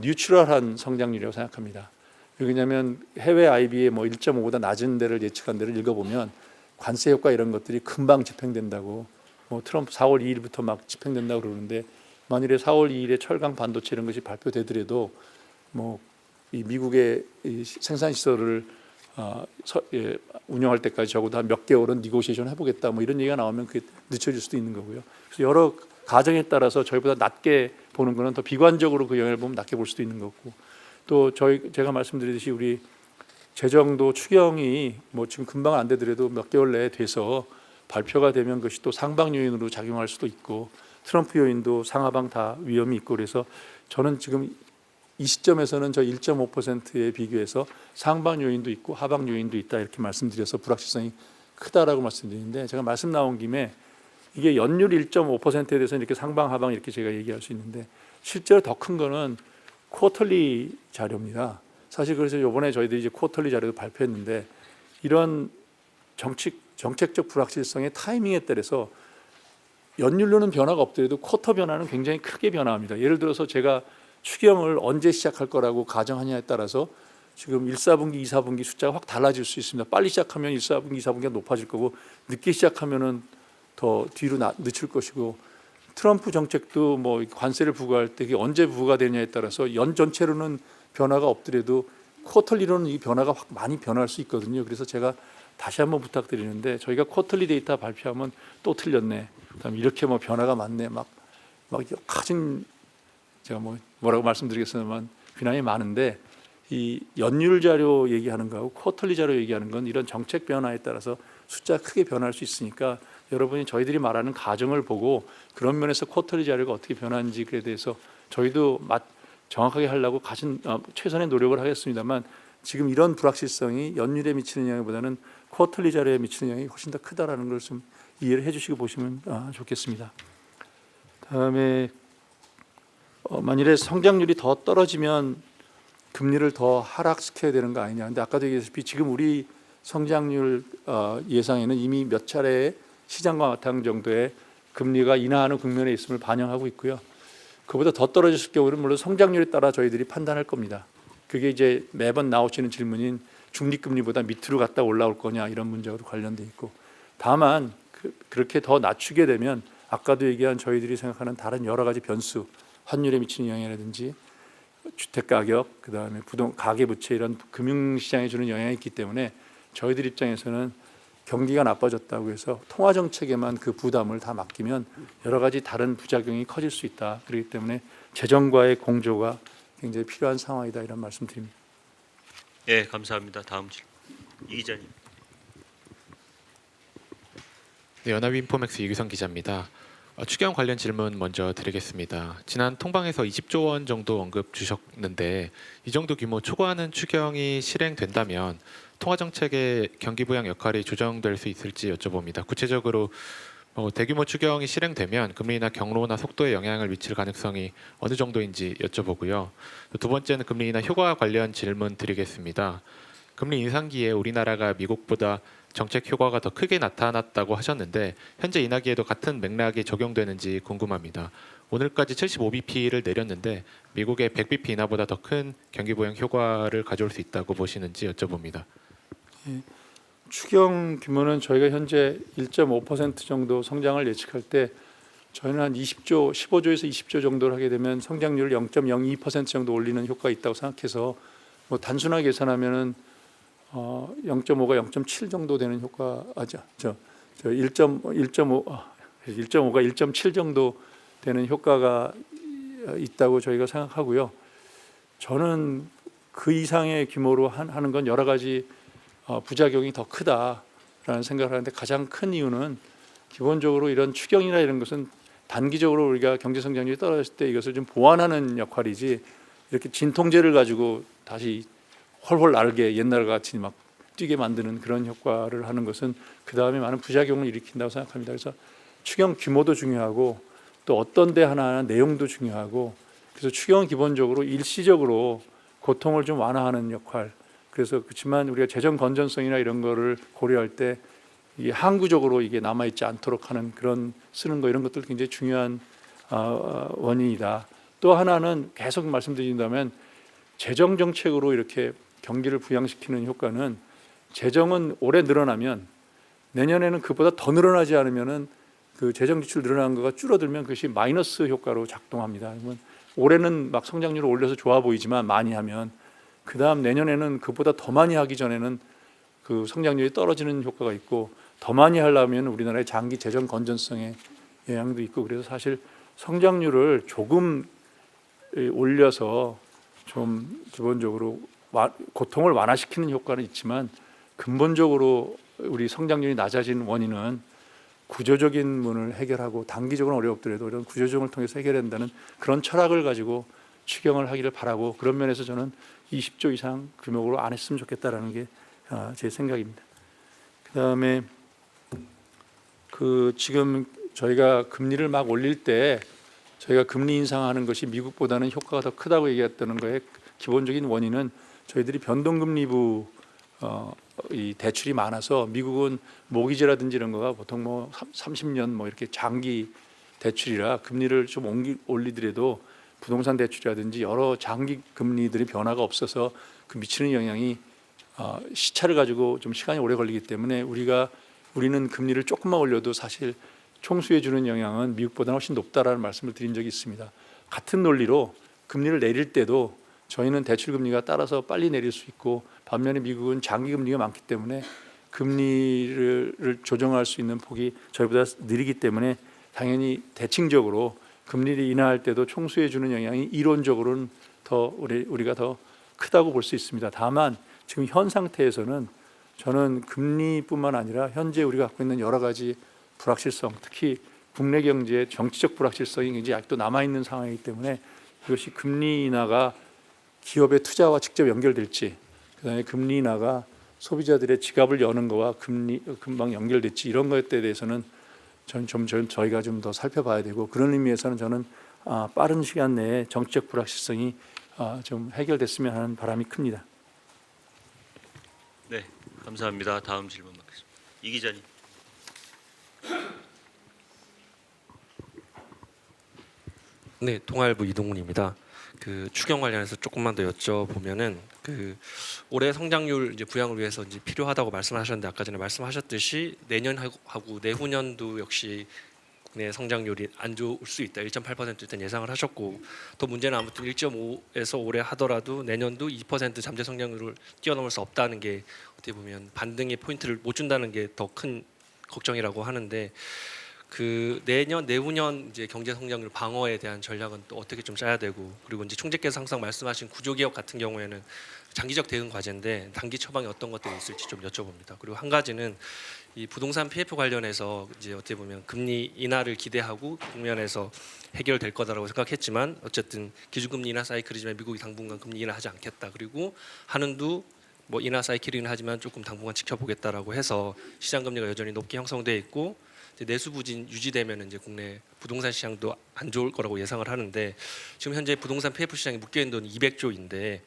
뉴트럴한 성장률이라고 생각합니다. 왜냐하면 해외 IB의 뭐 1.5보다 낮은 데를 예측한 데를 읽어보면 관세 효과 이런 것들이 금방 집행된다고 뭐 트럼프 4월 2일부터 막 집행된다고 그러는데 만일에 4월 2일에 철강 반도체 이런 것이 발표되더라도 뭐 이 미국의 이 생산 시설을 운영할 때까지 적어도 한 몇 개월은 니고시에이션 해보겠다 뭐 이런 얘기가 나오면 그게 늦춰질 수도 있는 거고요. 그래서 여러 가정에 따라서 저희보다 낮게 보는 거는 더 비관적으로 그 영향을 보면 낮게 볼 수도 있는 거고 또 제가 말씀드리듯이 우리 재정도 추경이 뭐 지금 금방 안 되더라도 몇 개월 내에 돼서 발표가 되면 그것이 또 상방 요인으로 작용할 수도 있고 트럼프 요인도 상하방 다 위험이 있고 그래서 저는 지금 이 시점에서는 저 1.5%에 비교해서 상방 요인도 있고 하방 요인도 있다 이렇게 말씀드려서 불확실성이 크다라고 말씀드리는데 제가 말씀 나온 김에 이게 연율 1.5%에 대해서 이렇게 상방 하방 이렇게 제가 얘기할 수 있는데 실제로 더 큰 거는 쿼터리 자료입니다. 사실 그래서 이번에 저희들이 이제 쿼터리 자료도 발표했는데 이런 정책적 불확실성의 타이밍에 따라서 연율로는 변화가 없더라도 쿼터 변화는 굉장히 크게 변화합니다. 예를 들어서 제가 추경을 언제 시작할 거라고 가정하냐에 따라서 지금 1, 4분기, 2, 4분기 숫자가 확 달라질 수 있습니다. 빨리 시작하면 1, 4분기, 2, 4분기가 높아질 거고 늦게 시작하면은 더 뒤로 늦출 것이고 트럼프 정책도 뭐 관세를 부과할 때 이게 언제 부과가 되냐에 따라서 연 전체로는 변화가 없더라도 쿼터리로는 이 변화가 확 많이 변할 수 있거든요. 그래서 제가 다시 한번 부탁드리는데 저희가 쿼터리 데이터 발표하면 또 틀렸네. 그다음에 이렇게 뭐 변화가 많네 막 가진 제가 뭐라고 말씀드리겠습니다만 비난이 많은데 이 연율 자료 얘기하는 거하고 쿼터리 자료 얘기하는 건 이런 정책 변화에 따라서 숫자가 크게 변할 수 있으니까 여러분이 저희들이 말하는 가정을 보고 그런 면에서 쿼터리 자료가 어떻게 변하는지 그에 대해서 저희도 정확하게 하려고 최선의 노력을 하겠습니다만 지금 이런 불확실성이 연율에 미치는 영향보다는 쿼터리 자료에 미치는 영향이 훨씬 더 크다라는 걸 좀 이해를 해주시고 보시면 좋겠습니다. 다음에 만일에 성장률이 더 떨어지면 금리를 더 하락시켜야 되는 거 아니냐. 근데 아까도 얘기했다시피 지금 우리 성장률 예상에는 이미 몇 차례 시장과 마땅 정도의 금리가 인하하는 국면에 있음을 반영하고 있고요. 그보다 더 떨어졌을 경우는 물론 성장률에 따라 저희들이 판단할 겁니다. 그게 이제 매번 나오시는 질문인 중립금리보다 밑으로 갔다 올라올 거냐 이런 문제와도 관련돼 있고 다만 그렇게 더 낮추게 되면 아까도 얘기한 저희들이 생각하는 다른 여러 가지 변수 환율에 미치는 영향이라든지 주택가격 그다음에 가계부채 이런 금융시장에 주는 영향이 있기 때문에 저희들 입장에서는 경기가 나빠졌다고 해서 통화정책에만 그 부담을 다 맡기면 여러 가지 다른 부작용이 커질 수 있다. 그렇기 때문에 재정과의 공조가 굉장히 필요한 상황이다 이런 말씀드립니다. 예, 감사합니다. 다음 질문 이 기자님. 네, 연합인포맥스 이규성 기자입니다. 추경 관련 질문 먼저 드리겠습니다. 지난 통방에서 20조 원 정도 언급 주셨는데 이 정도 규모 초과하는 추경이 실행된다면 통화정책의 경기부양 역할이 조정될 수 있을지 여쭤봅니다. 구체적으로 대규모 추경이 실행되면 금리나 경로나 속도에 영향을 미칠 가능성이 어느 정도인지 여쭤보고요. 두 번째는 금리나 효과 관련 질문 드리겠습니다. 금리 인상기에 우리나라가 미국보다 정책 효과가 더 크게 나타났다고 하셨는데 현재 인하기에도 같은 맥락이 적용되는지 궁금합니다. 오늘까지 75bp를 내렸는데 미국의 100bp 인하보다 더 큰 경기 부양 효과를 가져올 수 있다고 보시는지 여쭤봅니다. 추경 규모는 저희가 현재 1.5% 정도 성장을 예측할 때 저희는 한 15조에서 20조 정도를 하게 되면 성장률을 0.02% 정도 올리는 효과가 있다고 생각해서 단순하게 계산하면은 0.5가 0.7 정도 되는 효과죠. 1.5가 1.7 정도 되는 효과가 있다고 저희가 생각하고요. 저는 그 이상의 규모로 하는 건 여러 가지 부작용이 더 크다라는 생각을 하는데 가장 큰 이유는 기본적으로 이런 추경이나 이런 것은 단기적으로 우리가 경제 성장률이 떨어졌을 때 이것을 좀 보완하는 역할이지 이렇게 진통제를 가지고 다시 훨훨 날게 옛날 같이 막 뛰게 만드는 그런 효과를 하는 것은 그 다음에 많은 부작용을 일으킨다고 생각합니다. 그래서 추경 규모도 중요하고 또 어떤 데 하나 내용도 중요하고 그래서 추경은 기본적으로 일시적으로 고통을 좀 완화하는 역할. 그래서 그렇지만 우리가 재정 건전성이나 이런 거를 고려할 때 이게 항구적으로 이게 남아 있지 않도록 하는 그런 쓰는 거 이런 것들 굉장히 중요한 원인이다. 또 하나는 계속 말씀드린다면 재정 정책으로 이렇게 경기를 부양시키는 효과는 재정은 올해 늘어나면 내년에는 그보다 더 늘어나지 않으면은 그 재정 지출 늘어난 거가 줄어들면 그것이 마이너스 효과로 작동합니다. 그러면 올해는 막 성장률을 올려서 좋아 보이지만 많이 하면 그 다음 내년에는 그보다 더 많이 하기 전에는 그 성장률이 떨어지는 효과가 있고 더 많이 하려면 우리나라의 장기 재정 건전성에 영향도 있고 그래서 사실 성장률을 조금 올려서 좀 기본적으로 고통을 완화시키는 효과는 있지만 근본적으로 우리 성장률이 낮아진 원인은 구조적인 문을 해결하고 단기적으로는 어렵더라도 이런 구조적을 통해서 해결한다는 그런 철학을 가지고 추경을 하기를 바라고 그런 면에서 저는 20조 이상 규모로 안 했으면 좋겠다라는 게 제 생각입니다. 그다음에 지금 저희가 금리를 막 올릴 때 저희가 금리 인상하는 것이 미국보다는 효과가 더 크다고 얘기했다는 거에 기본적인 원인은 저희들이 변동금리부 이 대출이 많아서 미국은 모기지라든지 이런 거가 보통 30년 이렇게 장기 대출이라 금리를 좀 올리더라도 부동산 대출이라든지 여러 장기 금리들이 변화가 없어서 그 미치는 영향이 시차를 가지고 좀 시간이 오래 걸리기 때문에 우리는 금리를 조금만 올려도 사실 총수해 주는 영향은 미국보다는 훨씬 높다라는 말씀을 드린 적이 있습니다. 같은 논리로 금리를 내릴 때도 저희는 대출 금리가 따라서 빨리 내릴 수 있고 반면에 미국은 장기 금리가 많기 때문에 금리를 조정할 수 있는 폭이 저희보다 느리기 때문에 당연히 대칭적으로 금리를 인하할 때도 총수해 주는 영향이 이론적으로는 더 우리가 더 크다고 볼 수 있습니다. 다만 지금 현 상태에서는 저는 금리뿐만 아니라 현재 우리가 갖고 있는 여러 가지 불확실성, 특히 국내 경제의 정치적 불확실성이 굉장히 아직도 남아 있는 상황이기 때문에 이것이 금리 인하가 기업의 투자와 직접 연결될지, 그다음에 금리 인하가 소비자들의 지갑을 여는 거와 금방 연결될지 이런 것에 대해서는 저희가 좀 더 살펴봐야 되고, 그런 의미에서는 저는 빠른 시간 내에 정치적 불확실성이 좀 해결됐으면 하는 바람이 큽니다. 네, 감사합니다. 다음 질문 받겠습니다. 이 기자님. 네, 통화일보 이동훈입니다. 그 추경 관련해서 조금만 더 여쭤보면은 그 올해 성장률 이제 부양을 위해서 이제 필요하다고 말씀하셨는데, 아까 전에 말씀하셨듯이 내년하고 내후년도 역시 국내 성장률이 안 좋을 수 있다. 1.8% 일단 예상을 하셨고, 또 문제는 아무튼 1.5에서 올해 하더라도 내년도 2% 잠재 성장률을 뛰어넘을 수 없다는 게 어떻게 보면 반등의 포인트를 못 준다는 게 더 큰 걱정이라고 하는데, 그 내년 내후년 이제 경제 성장률 방어에 대한 전략은 또 어떻게 좀 짜야 되고, 그리고 이제 총재께서 항상 말씀하신 구조개혁 같은 경우에는 장기적 대응 과제인데 단기 처방에 어떤 것들이 있을지 좀 여쭤봅니다. 그리고 한 가지는 이 부동산 PF 관련해서 이제 어떻게 보면 금리 인하를 기대하고 국면에서 해결될 거다라고 생각했지만, 어쨌든 기준금리 인하 사이클이지만 미국이 당분간 금리 인하하지 않겠다. 그리고 한은도 뭐 인하 사이클이긴 하지만 조금 당분간 지켜보겠다라고 해서 시장 금리가 여전히 높게 형성돼 있고, 내수 부진 유지되면 이제 국내 부동산 시장도 안 좋을 거라고 예상을 하는데, 지금 현재 부동산 PF 시장에 묶여 있는 돈이 200조인데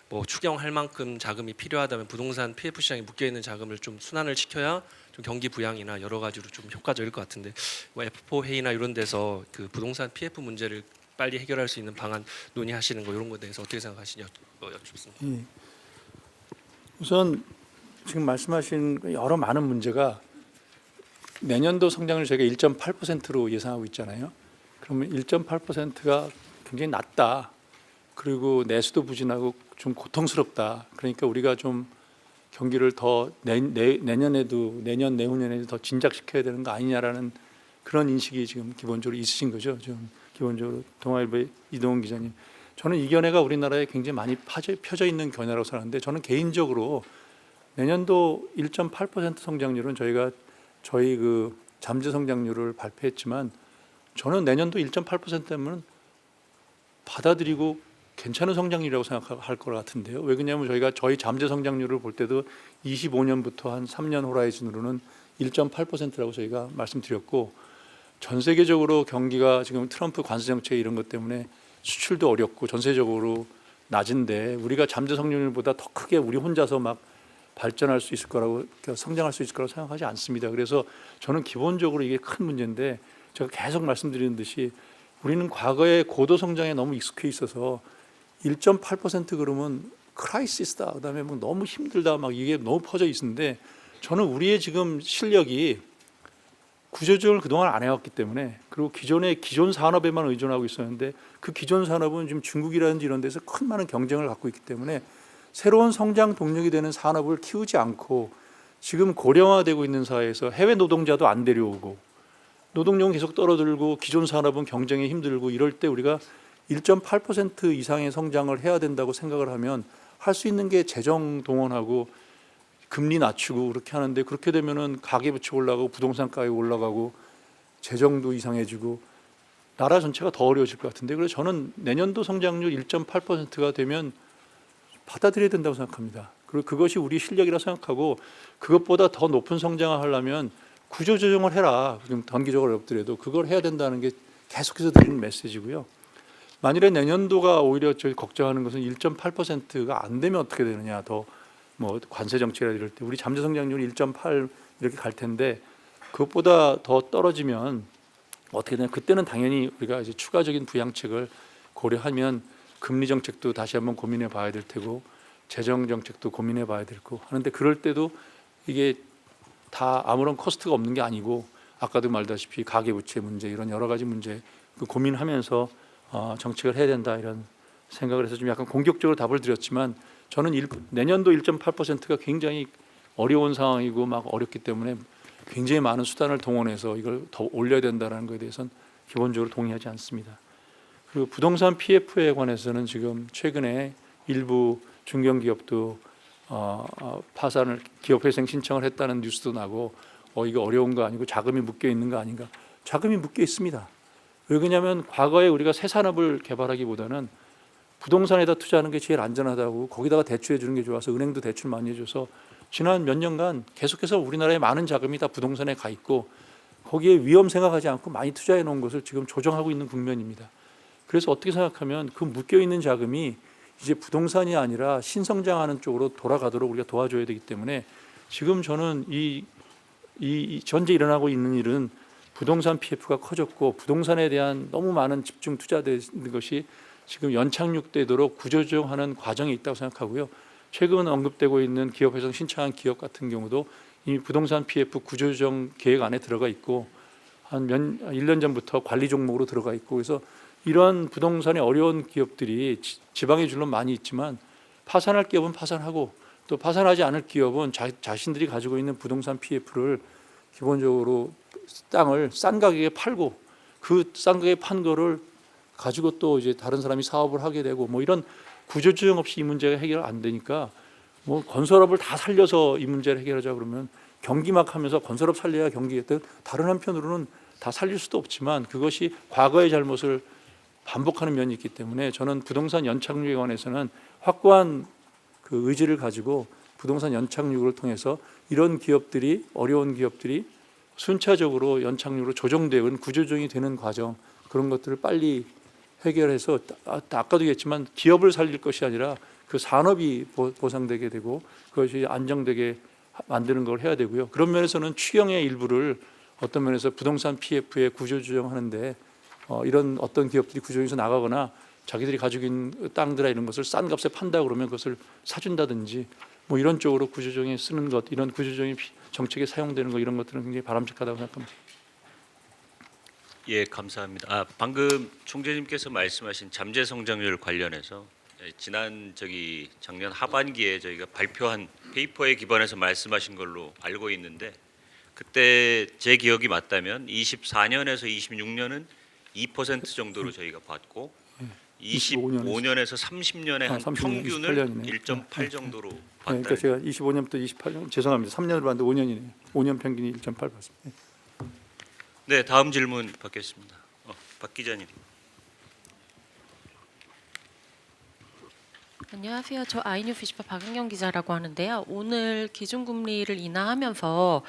뭐 추경할 만큼 자금이 필요하다면 부동산 PF 시장에 묶여 있는 자금을 좀 순환을 시켜야 좀 경기 부양이나 여러 가지로 좀 효과적일 것 같은데, 뭐 F4 회의나 이런 데서 그 부동산 PF 문제를 빨리 해결할 수 있는 방안 논의하시는 거, 이런 거에 대해서 어떻게 생각하시냐 여쭙습니다. 우선 지금 말씀하신 여러 많은 문제가 내년도 성장률 저희가 1.8%로 예상하고 있잖아요. 그러면 1.8%가 굉장히 낮다. 그리고 내수도 부진하고 좀 고통스럽다. 그러니까 우리가 좀 경기를 더 내년에도 내년 내후년에도 더 진작시켜야 되는 거 아니냐라는 그런 인식이 지금 기본적으로 있으신 거죠. 좀 기본적으로 동아일보의 이동훈 기자님. 저는 이 견해가 우리나라에 굉장히 많이 펴져 있는 견해라고 생각하는데, 저는 개인적으로 내년도 1.8% 성장률은 저희 그 잠재 성장률을 발표했지만, 저는 내년도 1.8%면 받아들이고 괜찮은 성장률이라고 생각할 것 같은데요. 왜 그러냐면 저희 잠재 성장률을 볼 때도 25년부터 한 3년 호라이즌으로는 1.8%라고 저희가 말씀드렸고, 전 세계적으로 경기가 지금 트럼프 관세 정책 이런 것 때문에 수출도 어렵고 전세적으로 낮은데, 우리가 잠재 성장률보다 더 크게 우리 혼자서 막 발전할 수 있을 거라고, 성장할 수 있을 거라고 생각하지 않습니다. 그래서 저는 기본적으로 이게 큰 문제인데, 제가 계속 말씀드리는 듯이 우리는 과거에 고도 성장에 너무 익숙해 있어서 1.8% 그러면 크라이시스다, 그다음에 뭐 너무 힘들다, 막 이게 너무 퍼져 있는데, 저는 우리의 지금 실력이 구조조정을 그동안 안 해왔기 때문에, 그리고 기존 산업에만 의존하고 있었는데, 그 기존 산업은 지금 중국이라든지 이런 데서 큰 많은 경쟁을 갖고 있기 때문에 새로운 성장 동력이 되는 산업을 키우지 않고, 지금 고령화되고 있는 사회에서 해외 노동자도 안 데려오고 노동력은 계속 떨어들고 기존 산업은 경쟁이 힘들고, 이럴 때 우리가 1.8% 이상의 성장을 해야 된다고 생각을 하면 할 수 있는 게 재정 동원하고 금리 낮추고 그렇게 하는데, 그렇게 되면은 가계부채 올라가고 부동산 가격 올라가고 재정도 이상해지고 나라 전체가 더 어려워질 것 같은데, 그래서 저는 내년도 성장률 1.8%가 되면 받아들여야 된다고 생각합니다. 그리고 그것이 우리 실력이라 생각하고, 그것보다 더 높은 성장을 하려면 구조조정을 해라. 좀 단기적으로 어렵더라도 그걸 해야 된다는 게 계속해서 드리는 메시지고요. 만일에 내년도가 오히려 저희 걱정하는 것은 1.8%가 안 되면 어떻게 되느냐, 더 뭐 관세 정책이라 이럴 때 우리 잠재 성장률이 1.8 이렇게 갈 텐데, 그것보다 더 떨어지면 어떻게 되냐, 그때는 당연히 우리가 이제 추가적인 부양책을 고려하면 금리 정책도 다시 한번 고민해 봐야 될 테고, 재정 정책도 고민해 봐야 될 거고 하는데, 그럴 때도 이게 다 아무런 코스트가 없는 게 아니고, 아까도 말다시피 가계부채 문제 이런 여러 가지 문제 고민하면서 정책을 해야 된다, 이런 생각을 해서 좀 약간 공격적으로 답을 드렸지만, 저는 내년도 1.8%가 굉장히 어려운 상황이고 막 어렵기 때문에 굉장히 많은 수단을 동원해서 이걸 더 올려야 된다는 것에 대해서는 기본적으로 동의하지 않습니다. 그리고 부동산 PF에 관해서는 지금 최근에 일부 중견기업도 파산을 기업회생 신청을 했다는 뉴스도 나고 이거 어려운 거 아니고 자금이 묶여 있는 거 아닌가? 자금이 묶여 있습니다. 왜 그러냐면 과거에 우리가 새 산업을 개발하기보다는 부동산에다 투자하는 게 제일 안전하다고 거기다가 대출해 주는 게 좋아서 은행도 대출 많이 해줘서 지난 몇 년간 계속해서 우리나라에 많은 자금이 다 부동산에 가 있고 거기에 위험 생각하지 않고 많이 투자해 놓은 것을 지금 조정하고 있는 국면입니다. 그래서 어떻게 생각하면 그 묶여 있는 자금이 이제 부동산이 아니라 신성장하는 쪽으로 돌아가도록 우리가 도와줘야 되기 때문에 지금 저는 이 현재 일어나고 있는 일은 부동산 PF가 커졌고 부동산에 대한 너무 많은 집중 투자되는 것이 지금 연착륙되도록 구조조정하는 과정에 있다고 생각하고요. 최근 언급되고 있는 기업회생 신청한 기업 같은 경우도 이미 부동산 PF 구조조정 계획 안에 들어가 있고 한 1년 전부터 관리 종목으로 들어가 있고 그래서 이러한 부동산의 어려운 기업들이 지방에 물론 많이 있지만 파산할 기업은 파산하고 또 파산하지 않을 기업은 자신들이 가지고 있는 부동산 PF를 기본적으로 땅을 싼 가격에 팔고 그 싼 가격에 판 거를 가지고 또 이제 다른 사람이 사업을 하게 되고 뭐 이런 구조조정 없이 이 문제가 해결 안 되니까 뭐 건설업을 다 살려서 이 문제를 해결하자 그러면 경기막 하면서 건설업 살려야 경기했던 다른 한편으로는 다 살릴 수도 없지만 그것이 과거의 잘못을 반복하는 면이 있기 때문에 저는 부동산 연착륙에 관해서는 확고한 그 의지를 가지고 부동산 연착륙을 통해서 이런 기업들이 어려운 기업들이 순차적으로 연착륙으로 조정되는 구조조정이 되는 과정 그런 것들을 빨리 해결해서 아까도 얘기했지만 기업을 살릴 것이 아니라 그 산업이 보상되게 되고 그것이 안정되게 만드는 걸 해야 되고요. 그런 면에서는 추경의 일부를 어떤 면에서 부동산 PF에 구조조정하는데 이런 어떤 기업들이 구조조정에서 나가거나 자기들이 가지고 있는 땅들이나 이런 것을 싼 값에 판다 그러면 그것을 사준다든지 뭐 이런 쪽으로 구조조정에 쓰는 것 이런 구조조정이 정책에 사용되는 것 이런 것들은 굉장히 바람직하다고 생각합니다. 예, 감사합니다. 방금 총재님께서 말씀하신 잠재 성장률 관련해서 지난 작년 하반기에 저희가 발표한 페이퍼에 기반해서 말씀하신 걸로 알고 있는데 그때 제 기억이 맞다면 24년에서 26년은 2% 정도로 저희가 봤고 25년에서 30년에 한 30년, 평균을 28년이네요. 1.8 정도로 네, 봤다. 그러니까 제가 25년부터 28년 죄송합니다. 3년으로 봤는데 5년이네요. 5년 평균이 1.8 봤습니다. 네, 다음 질문 받겠습니다. 박 기자님. 안녕하세요. 저 아이뉴피시파 박은경 기자라고 하는데요. 오늘 기준금리를 인하하면서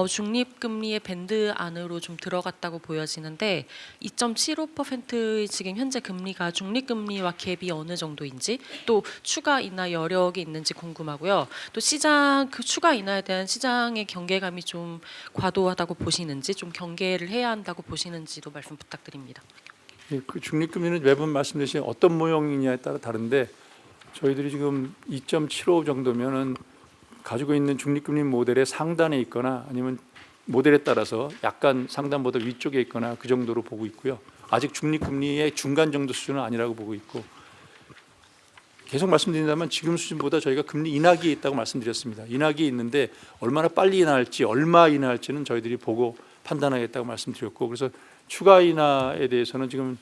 중립금리의 밴드 안으로 좀 들어갔다고 보여지는데 2.75%의 지금 현재 금리가 중립금리와 갭이 어느 정도인지 또 추가 인하 여력이 있는지 궁금하고요. 또 시장 그 추가 인하에 대한 시장의 경계감이 좀 과도하다고 보시는지 좀 경계를 해야 한다고 보시는지도 말씀 부탁드립니다. 예, 그 중립금리는 매번 말씀드린 어떤 모형이냐에 따라 다른데 저희들이 지금 2.75 정도면은 가지고 있는 중립금리 모델의 상단에 있거나 아니면 모델에 따라서 약간 상단보다 위쪽에 있거나 그 정도로 보고 있고요. 아직 중립금리의 중간 정도 수준은 아니라고 보고 있고 계속 말씀드린다면 지금 수준보다 저희가 금리 인하기에 있다고 말씀드렸습니다. 인하기에 있는데 얼마나 빨리 인하할지 얼마 인하할지는 저희들이 보고 판단하겠다고 말씀드렸고 그래서 추가 인하에 대해서는 지금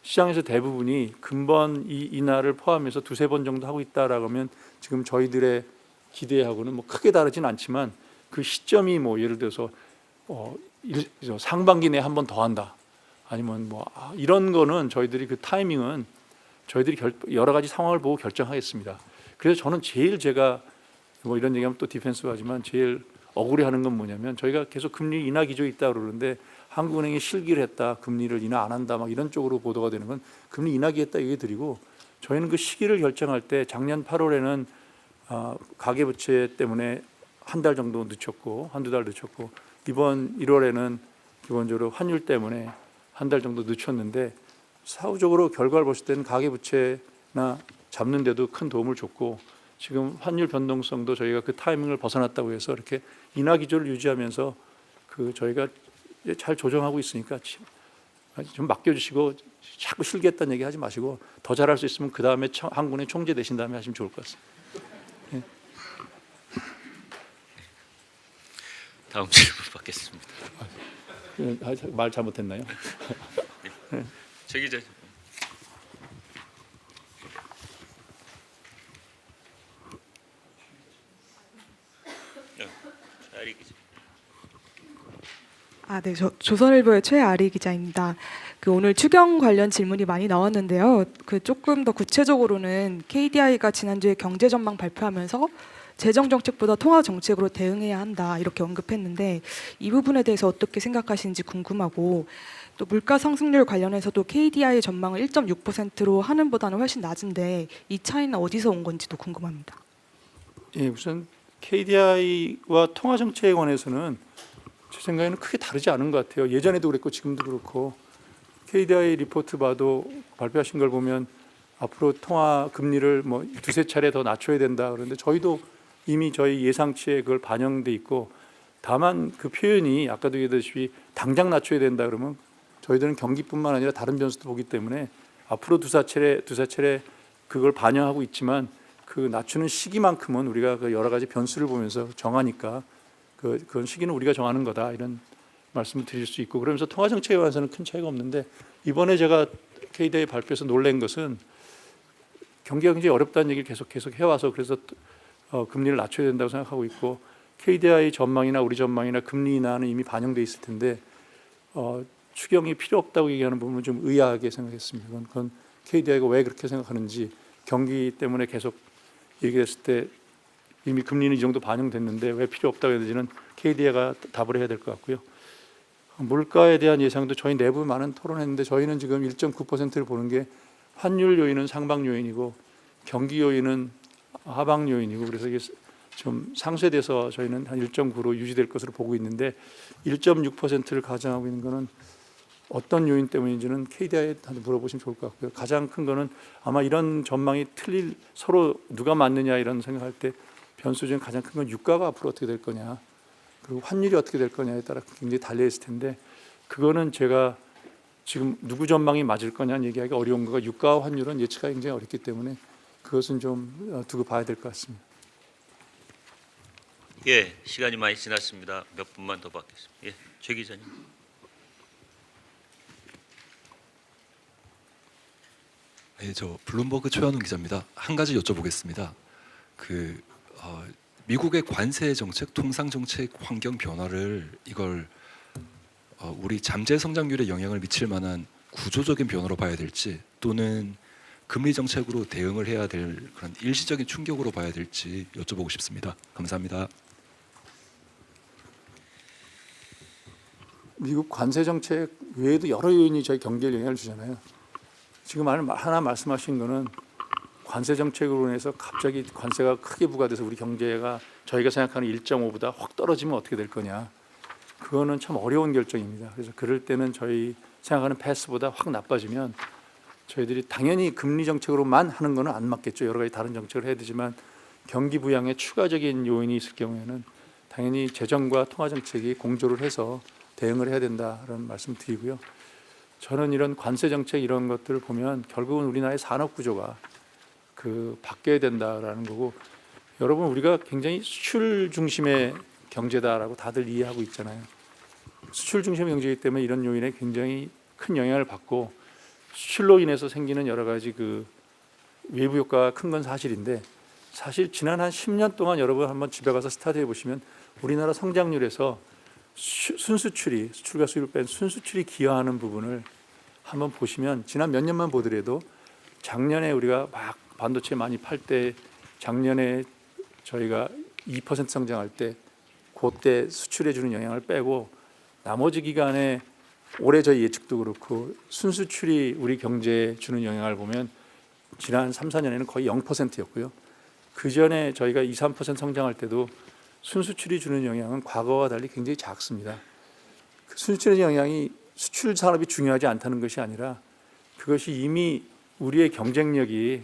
시장에서 대부분이 근본 이 인하를 포함해서 두세 번 정도 하고 있다라고 하면 지금 저희들의 기대하고는 뭐 크게 다르진 않지만 그 시점이 뭐 예를 들어서 상반기 내에 한 번 더 한다 아니면 뭐 이런 거는 저희들이 그 타이밍은 저희들이 여러 가지 상황을 보고 결정하겠습니다. 그래서 저는 제일 제가 뭐 이런 얘기하면 또 디펜스하지만 제일 억울해하는 건 뭐냐면 저희가 계속 금리 인하 기조에 있다 그러는데 한국은행이 실기를 했다, 금리를 인하 안 한다, 막 이런 쪽으로 보도가 되는 건 금리 인하기 했다 얘기 드리고 저희는 그 시기를 결정할 때 작년 8월에는 가계부채 때문에 한 달 정도 늦췄고 한두 달 늦췄고 이번 1월에는 기본적으로 환율 때문에 한 달 정도 늦췄는데 사후적으로 결과를 봤을 때는 가계부채나 잡는데도 큰 도움을 줬고 지금 환율 변동성도 저희가 그 타이밍을 벗어났다고 해서 이렇게 인하 기조를 유지하면서 그 저희가 잘 조정하고 있으니까 좀 맡겨주시고 자꾸 실기했다는 얘기 하지 마시고 더 잘할 수 있으면 그 다음에 한국은행 총재 되신 다음에 하시면 좋을 것 같습니다. 다음 질문 받겠습니다. 말 잘못했나요? 최 기자. 아리 기자. 네, 조선일보의 최아리 기자입니다. 오늘 추경 관련 질문이 많이 나왔는데요. 조금 더 구체적으로는 KDI가 지난주에 경제 전망 발표하면서 재정 정책보다 통화 정책으로 대응해야 한다 이렇게 언급했는데 이 부분에 대해서 어떻게 생각하시는지 궁금하고 또 물가 상승률 관련해서도 KDI 전망을 1.6%로 하는 보다는 훨씬 낮은데 이 차이는 어디서 온 건지도 궁금합니다. 예, 우선 KDI와 통화 정책에 관해서는 제 생각에는 크게 다르지 않은 것 같아요. 예전에도 그랬고 지금도 그렇고 KDI 리포트 봐도 발표하신 걸 보면 앞으로 통화 금리를 뭐 두세 차례 더 낮춰야 된다 그런데 저희도 이미 저희 예상치에 그걸 반영돼 있고 다만 그 표현이 아까도 얘기했듯이 당장 낮춰야 된다 그러면 저희들은 경기뿐만 아니라 다른 변수도 보기 때문에 앞으로 두세 차례 그걸 반영하고 있지만 그 낮추는 시기만큼은 우리가 그 여러 가지 변수를 보면서 정하니까 그건 시기는 우리가 정하는 거다 이런 말씀을 드릴 수 있고 그러면서 통화 정책에 관해서는 큰 차이가 없는데 이번에 제가 KDI 발표에서 놀란 것은 경기가 굉장히 어렵다는 얘기를 계속 해와서 그래서 금리를 낮춰야 된다고 생각하고 있고 KDI 전망이나 우리 전망이나 금리 인하는 이미 반영돼 있을 텐데 추경이 필요 없다고 얘기하는 부분은 좀 의아하게 생각했습니다. 그건 KDI가 왜 그렇게 생각하는지 경기 때문에 계속 얘기했을 때 이미 금리는 이 정도 반영됐는데 왜 필요 없다고 했는지는 KDI가 답을 해야 될 것 같고요. 물가에 대한 예상도 저희 내부 많은 토론했는데 저희는 지금 1.9%를 보는 게 환율 요인은 상방 요인이고 경기 요인은 하방 요인이고 그래서 이게 좀 상쇄돼서 저희는 한 1.9로 유지될 것으로 보고 있는데 1.6%를 가정하고 있는 거는 어떤 요인 때문인지는 KDI한테 물어보시면 좋을 것 같고요. 가장 큰 거는 아마 이런 전망이 서로 누가 맞느냐 이런 생각할 때 변수 중에 가장 큰 건 유가가 앞으로 어떻게 될 거냐 그리고 환율이 어떻게 될 거냐에 따라 굉장히 달려 있을 텐데 그거는 제가 지금 누구 전망이 맞을 거냐는 얘기하기가 어려운 거가 유가와 환율은 예측하기 굉장히 어렵기 때문에 그것은 좀 두고 봐야 될 것 같습니다. 예, 시간이 많이 지났습니다. 몇 분만 더 받겠습니다. 예, 최 기자님. 네, 저 블룸버그 최현웅 기자입니다. 한 가지 여쭤보겠습니다. 미국의 관세 정책, 통상 정책 환경 변화를 이걸 우리 잠재 성장률에 영향을 미칠 만한 구조적인 변화로 봐야 될지 또는 금리 정책으로 대응을 해야 될 그런 일시적인 충격으로 봐야 될지 여쭤보고 싶습니다. 감사합니다. 미국 관세 정책 외에도 여러 요인이 저희 경기에 영향을 주잖아요. 지금 하나 말씀하신 거는 관세 정책으로 인해서 갑자기 관세가 크게 부과돼서 우리 경제가 저희가 생각하는 1.5보다 확 떨어지면 어떻게 될 거냐. 그거는 참 어려운 결정입니다. 그래서 그럴 때는 저희 생각하는 패스보다 확 나빠지면 저희들이 당연히 금리 정책으로만 하는 거는 안 맞겠죠. 여러 가지 다른 정책을 해야 되지만 경기 부양에 추가적인 요인이 있을 경우에는 당연히 재정과 통화 정책이 공조를 해서 대응을 해야 된다는 말씀 드리고요. 저는 이런 관세 정책 이런 것들을 보면 결국은 우리나라의 산업 구조가 바뀌어야 된다라는 거고 여러분 우리가 굉장히 수출 중심의 경제다라고 다들 이해하고 있잖아요. 수출 중심의 경제이기 때문에 이런 요인에 굉장히 큰 영향을 받고 수출로 인해서 생기는 여러 가지 외부 효과가 큰 건 사실인데 사실 지난 한 10년 동안 여러분 한번 집에 가서 스타디해 보시면 우리나라 성장률에서 순수출이 수출과 수입을 뺀 순수출이 기여하는 부분을 한번 보시면 지난 몇 년만 보더라도 작년에 우리가 막 반도체 많이 팔 때 작년에 저희가 2% 성장할 때 그때 수출해 주는 영향을 빼고 나머지 기간에 올해 저희 예측도 그렇고 순수출이 우리 경제에 주는 영향을 보면 지난 3, 4년에는 거의 0%였고요. 그 전에 저희가 2, 3% 성장할 때도 순수출이 주는 영향은 과거와 달리 굉장히 작습니다. 그 순수출의 영향이 수출 산업이 중요하지 않다는 것이 아니라 그것이 이미 우리의 경쟁력이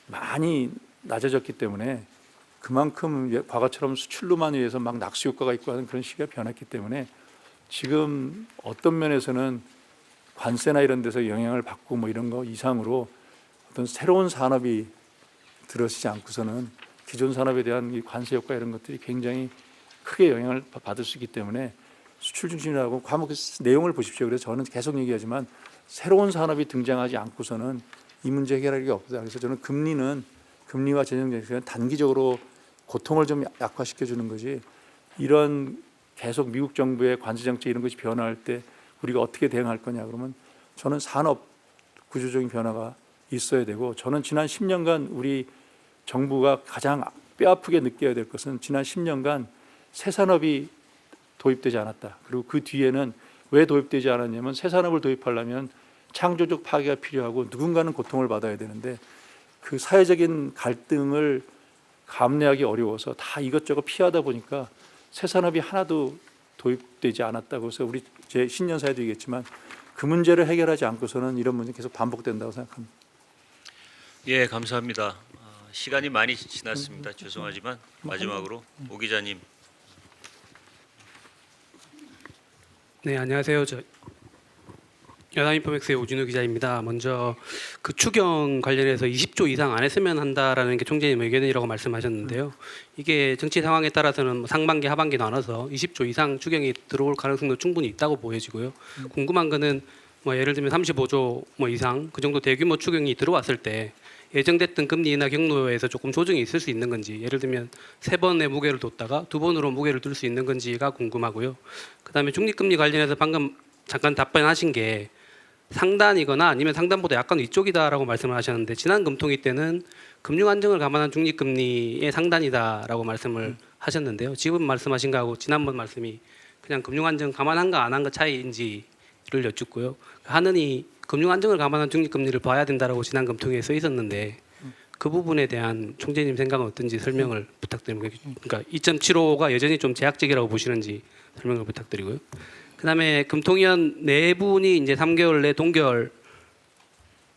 많이 낮아졌기 때문에 그만큼 과거처럼 수출로만 위해서 막 낙수 효과가 있고 하는 그런 시기가 변했기 때문에 지금 어떤 면에서는 관세나 이런 데서 영향을 받고 뭐 이런 거 이상으로 어떤 새로운 산업이 들어서지 않고서는 기존 산업에 대한 이 관세 효과 이런 것들이 굉장히 크게 영향을 받을 수 있기 때문에 수출 중심이라고 과목 내용을 보십시오. 그래서 저는 계속 얘기하지만 새로운 산업이 등장하지 않고서는 이 문제 해결할 게 없다. 그래서 저는 금리와 재정 정책은 단기적으로 고통을 좀 약화시켜 주는 거지, 이런 계속 미국 정부의 관세 정책 이런 것이 변화할 때 우리가 어떻게 대응할 거냐 그러면 저는 산업 구조적인 변화가 있어야 되고, 저는 지난 10년간 우리 정부가 가장 뼈아프게 느껴야 될 것은 지난 10년간 새 산업이 도입되지 않았다. 그리고 그 뒤에는 왜 도입되지 않았냐면 새 산업을 도입하려면 창조적 파괴가 필요하고 누군가는 고통을 받아야 되는데 그 사회적인 갈등을 감내하기 어려워서 다 이것저것 피하다 보니까 새 산업이 하나도 도입되지 않았다고 해서 우리 제 신년사에도 얘기했지만 그 문제를 해결하지 않고서는 이런 문제 계속 반복된다고 생각합니다. 예, 감사합니다. 시간이 많이 지났습니다. 죄송하지만 마지막으로 오 기자님. 네, 안녕하세요. 저 연합인포맥스의 오진우 기자입니다. 먼저 그 추경 관련해서 20조 이상 안 했으면 한다라는 게 총재님 의견이라고 말씀하셨는데요. 이게 정치 상황에 따라서는 뭐 상반기 하반기 나눠서 20조 이상 추경이 들어올 가능성도 충분히 있다고 보여지고요. 궁금한 거는 뭐 예를 들면 35조 뭐 이상 그 정도 대규모 추경이 들어왔을 때 예정됐던 금리 인하 경로에서 조금 조정이 있을 수 있는 건지, 예를 들면 3번의 무게를 뒀다가 2번으로 무게를 둘 수 있는 건지가 궁금하고요. 그다음에 중립금리 관련해서 방금 잠깐 답변하신 게 상단이거나 아니면 상단보다 약간 위쪽이다라고 말씀을 하셨는데, 지난 금통위 때는 금융 안정을 감안한 중립금리의 상단이다라고 말씀을 하셨는데요. 지금 말씀하신 거하고 지난번 말씀이 그냥 금융 안정 감안한가 안 한가 차이인지를 여쭙고요. 하느니 금융 안정을 감안한 중립금리를 봐야 된다라고 지난 금통위에 써 있었는데 그 부분에 대한 총재님 생각은 어떤지 설명을 부탁드립니다. 그러니까 2.75가 여전히 좀 제약적이라고 보시는지 설명을 부탁드리고요. 그다음에 금통위원 네 분이 이제 3개월 내 동결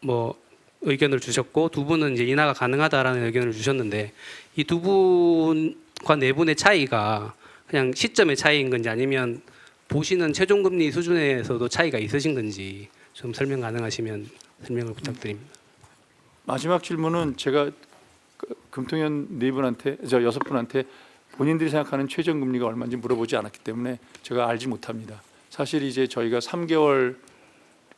뭐 의견을 주셨고, 2분은 이제 인하가 가능하다라는 의견을 주셨는데, 이 2분과 4분의 차이가 그냥 시점의 차이인 건지 아니면 보시는 최종금리 수준에서도 차이가 있으신 건지 좀 설명 가능하시면 설명을 부탁드립니다. 마지막 질문은 제가 금통위원 4분한테, 저 6분한테 본인들이 생각하는 최저금리가 얼마인지 물어보지 않았기 때문에 제가 알지 못합니다. 사실 이제 저희가 3개월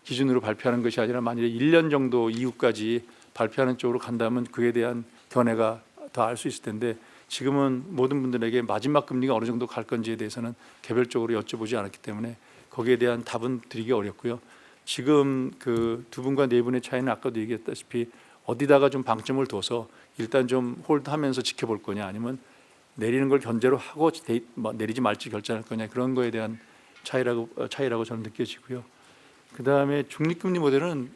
기준으로 발표하는 것이 아니라 만약에 1년 정도 이후까지 발표하는 쪽으로 간다면 그에 대한 견해가 더 알 수 있을 텐데, 지금은 모든 분들에게 마지막 금리가 어느 정도 갈 건지에 대해서는 개별적으로 여쭤보지 않았기 때문에 거기에 대한 답은 드리기 어렵고요. 지금 그 2분과 4분의 차이는 아까도 얘기했다시피 어디다가 좀 방점을 둬서 일단 좀 홀드하면서 지켜볼 거냐, 아니면 내리는 걸 견제로 하고 내리지 말지 결정할 거냐, 그런 거에 대한 차이라고 저는 느껴지고요. 그 다음에 중립금리 모델은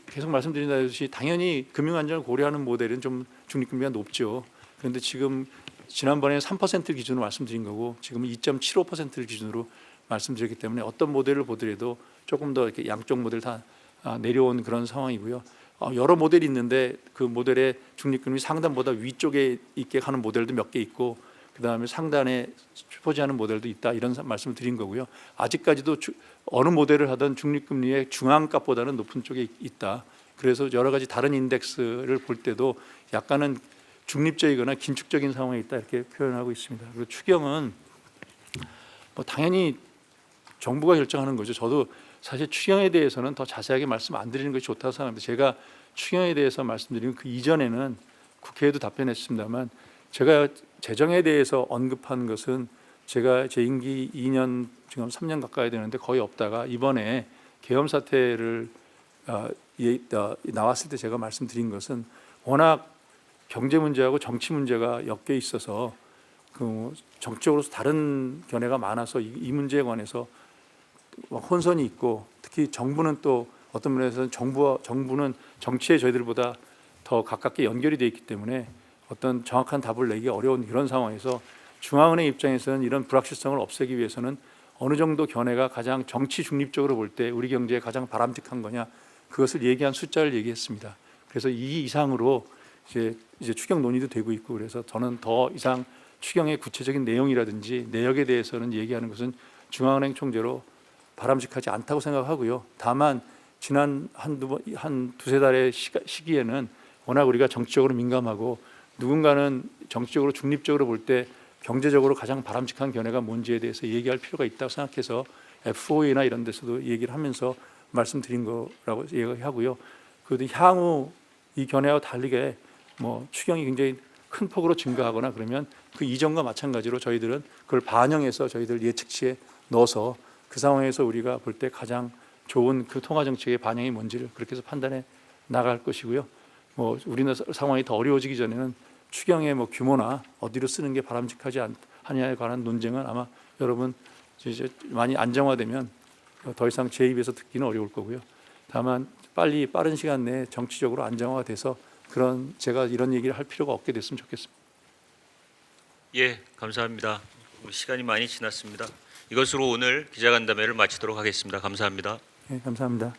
계속 말씀드린다듯이 당연히 금융 안정을 고려하는 모델은 좀 중립금리가 높죠. 그런데 지금 지난번에 3% 기준으로 말씀드린 거고 지금은 2.75%를 기준으로 말씀드렸기 때문에 어떤 모델을 보더라도 조금 더 이렇게 양쪽 모델 다 내려온 그런 상황이고요. 여러 모델이 있는데 그 모델의 중립금리 상단보다 위쪽에 있게 하는 모델도 몇 개 있고, 그 다음에 상단에 표지하는 모델도 있다, 이런 말씀을 드린 거고요. 아직까지도 어느 모델을 하든 중립금리의 중앙값보다는 높은 쪽에 있다. 그래서 여러 가지 다른 인덱스를 볼 때도 약간은 중립적이거나 긴축적인 상황에 있다, 이렇게 표현하고 있습니다. 그리고 추경은 뭐 당연히 정부가 결정하는 거죠. 저도 사실 추경에 대해서는 더 자세하게 말씀 안 드리는 것이 좋다고 생각합니다. 제가 추경에 대해서 말씀드리면 그 이전에는 국회에도 답변했습니다만, 제가 재정에 대해서 언급한 것은 제가 제 임기 2년 지금 3년 가까이 되는데 거의 없다가 이번에 계엄 사태를 나왔을 때 제가 말씀드린 것은 워낙 경제 문제하고 정치 문제가 엮여 있어서 그 정치적으로 다른 견해가 많아서 이 문제에 관해서 혼선이 있고, 특히 정부는 또 어떤 면에서는 정부는 정치에 저희들보다 더 가깝게 연결이 되어 있기 때문에 어떤 정확한 답을 내기 어려운 이런 상황에서 중앙은행 입장에서는 이런 불확실성을 없애기 위해서는 어느 정도 견해가 가장 정치 중립적으로 볼 때 우리 경제에 가장 바람직한 거냐, 그것을 얘기한 숫자를 얘기했습니다. 그래서 이 이상으로 이제 추경 논의도 되고 있고, 그래서 저는 더 이상 추경의 구체적인 내용이라든지 내역에 대해서는 얘기하는 것은 중앙은행 총재로 바람직하지 않다고 생각하고요. 다만 지난 한 두세 달의 시기에는 워낙 우리가 정치적으로 민감하고 누군가는 정치적으로 중립적으로 볼 때 경제적으로 가장 바람직한 견해가 뭔지에 대해서 얘기할 필요가 있다고 생각해서 FOA나 이런 데서도 얘기를 하면서 말씀드린 거라고 얘기하고요. 그래도 향후 이 견해와 다르게 뭐 추경이 굉장히 큰 폭으로 증가하거나 그러면 그 이전과 마찬가지로 저희들은 그걸 반영해서 저희들 예측치에 넣어서 그 상황에서 우리가 볼 때 가장 좋은 그 통화 정책의 반영이 뭔지를 그렇게 해서 판단해 나갈 것이고요. 뭐 우리나라 상황이 더 어려워지기 전에는 추경의 뭐 규모나 어디로 쓰는 게 바람직하지 않느냐에 관한 논쟁은 아마 여러분 이제 많이 안정화되면 더 이상 제 입에서 듣기는 어려울 거고요. 다만 빨리 빠른 시간 내에 정치적으로 안정화가 돼서 그런 제가 이런 얘기를 할 필요가 없게 됐으면 좋겠습니다. 예, 감사합니다. 시간이 많이 지났습니다. 이것으로 오늘 기자간담회를 마치도록 하겠습니다. 감사합니다. 네, 감사합니다.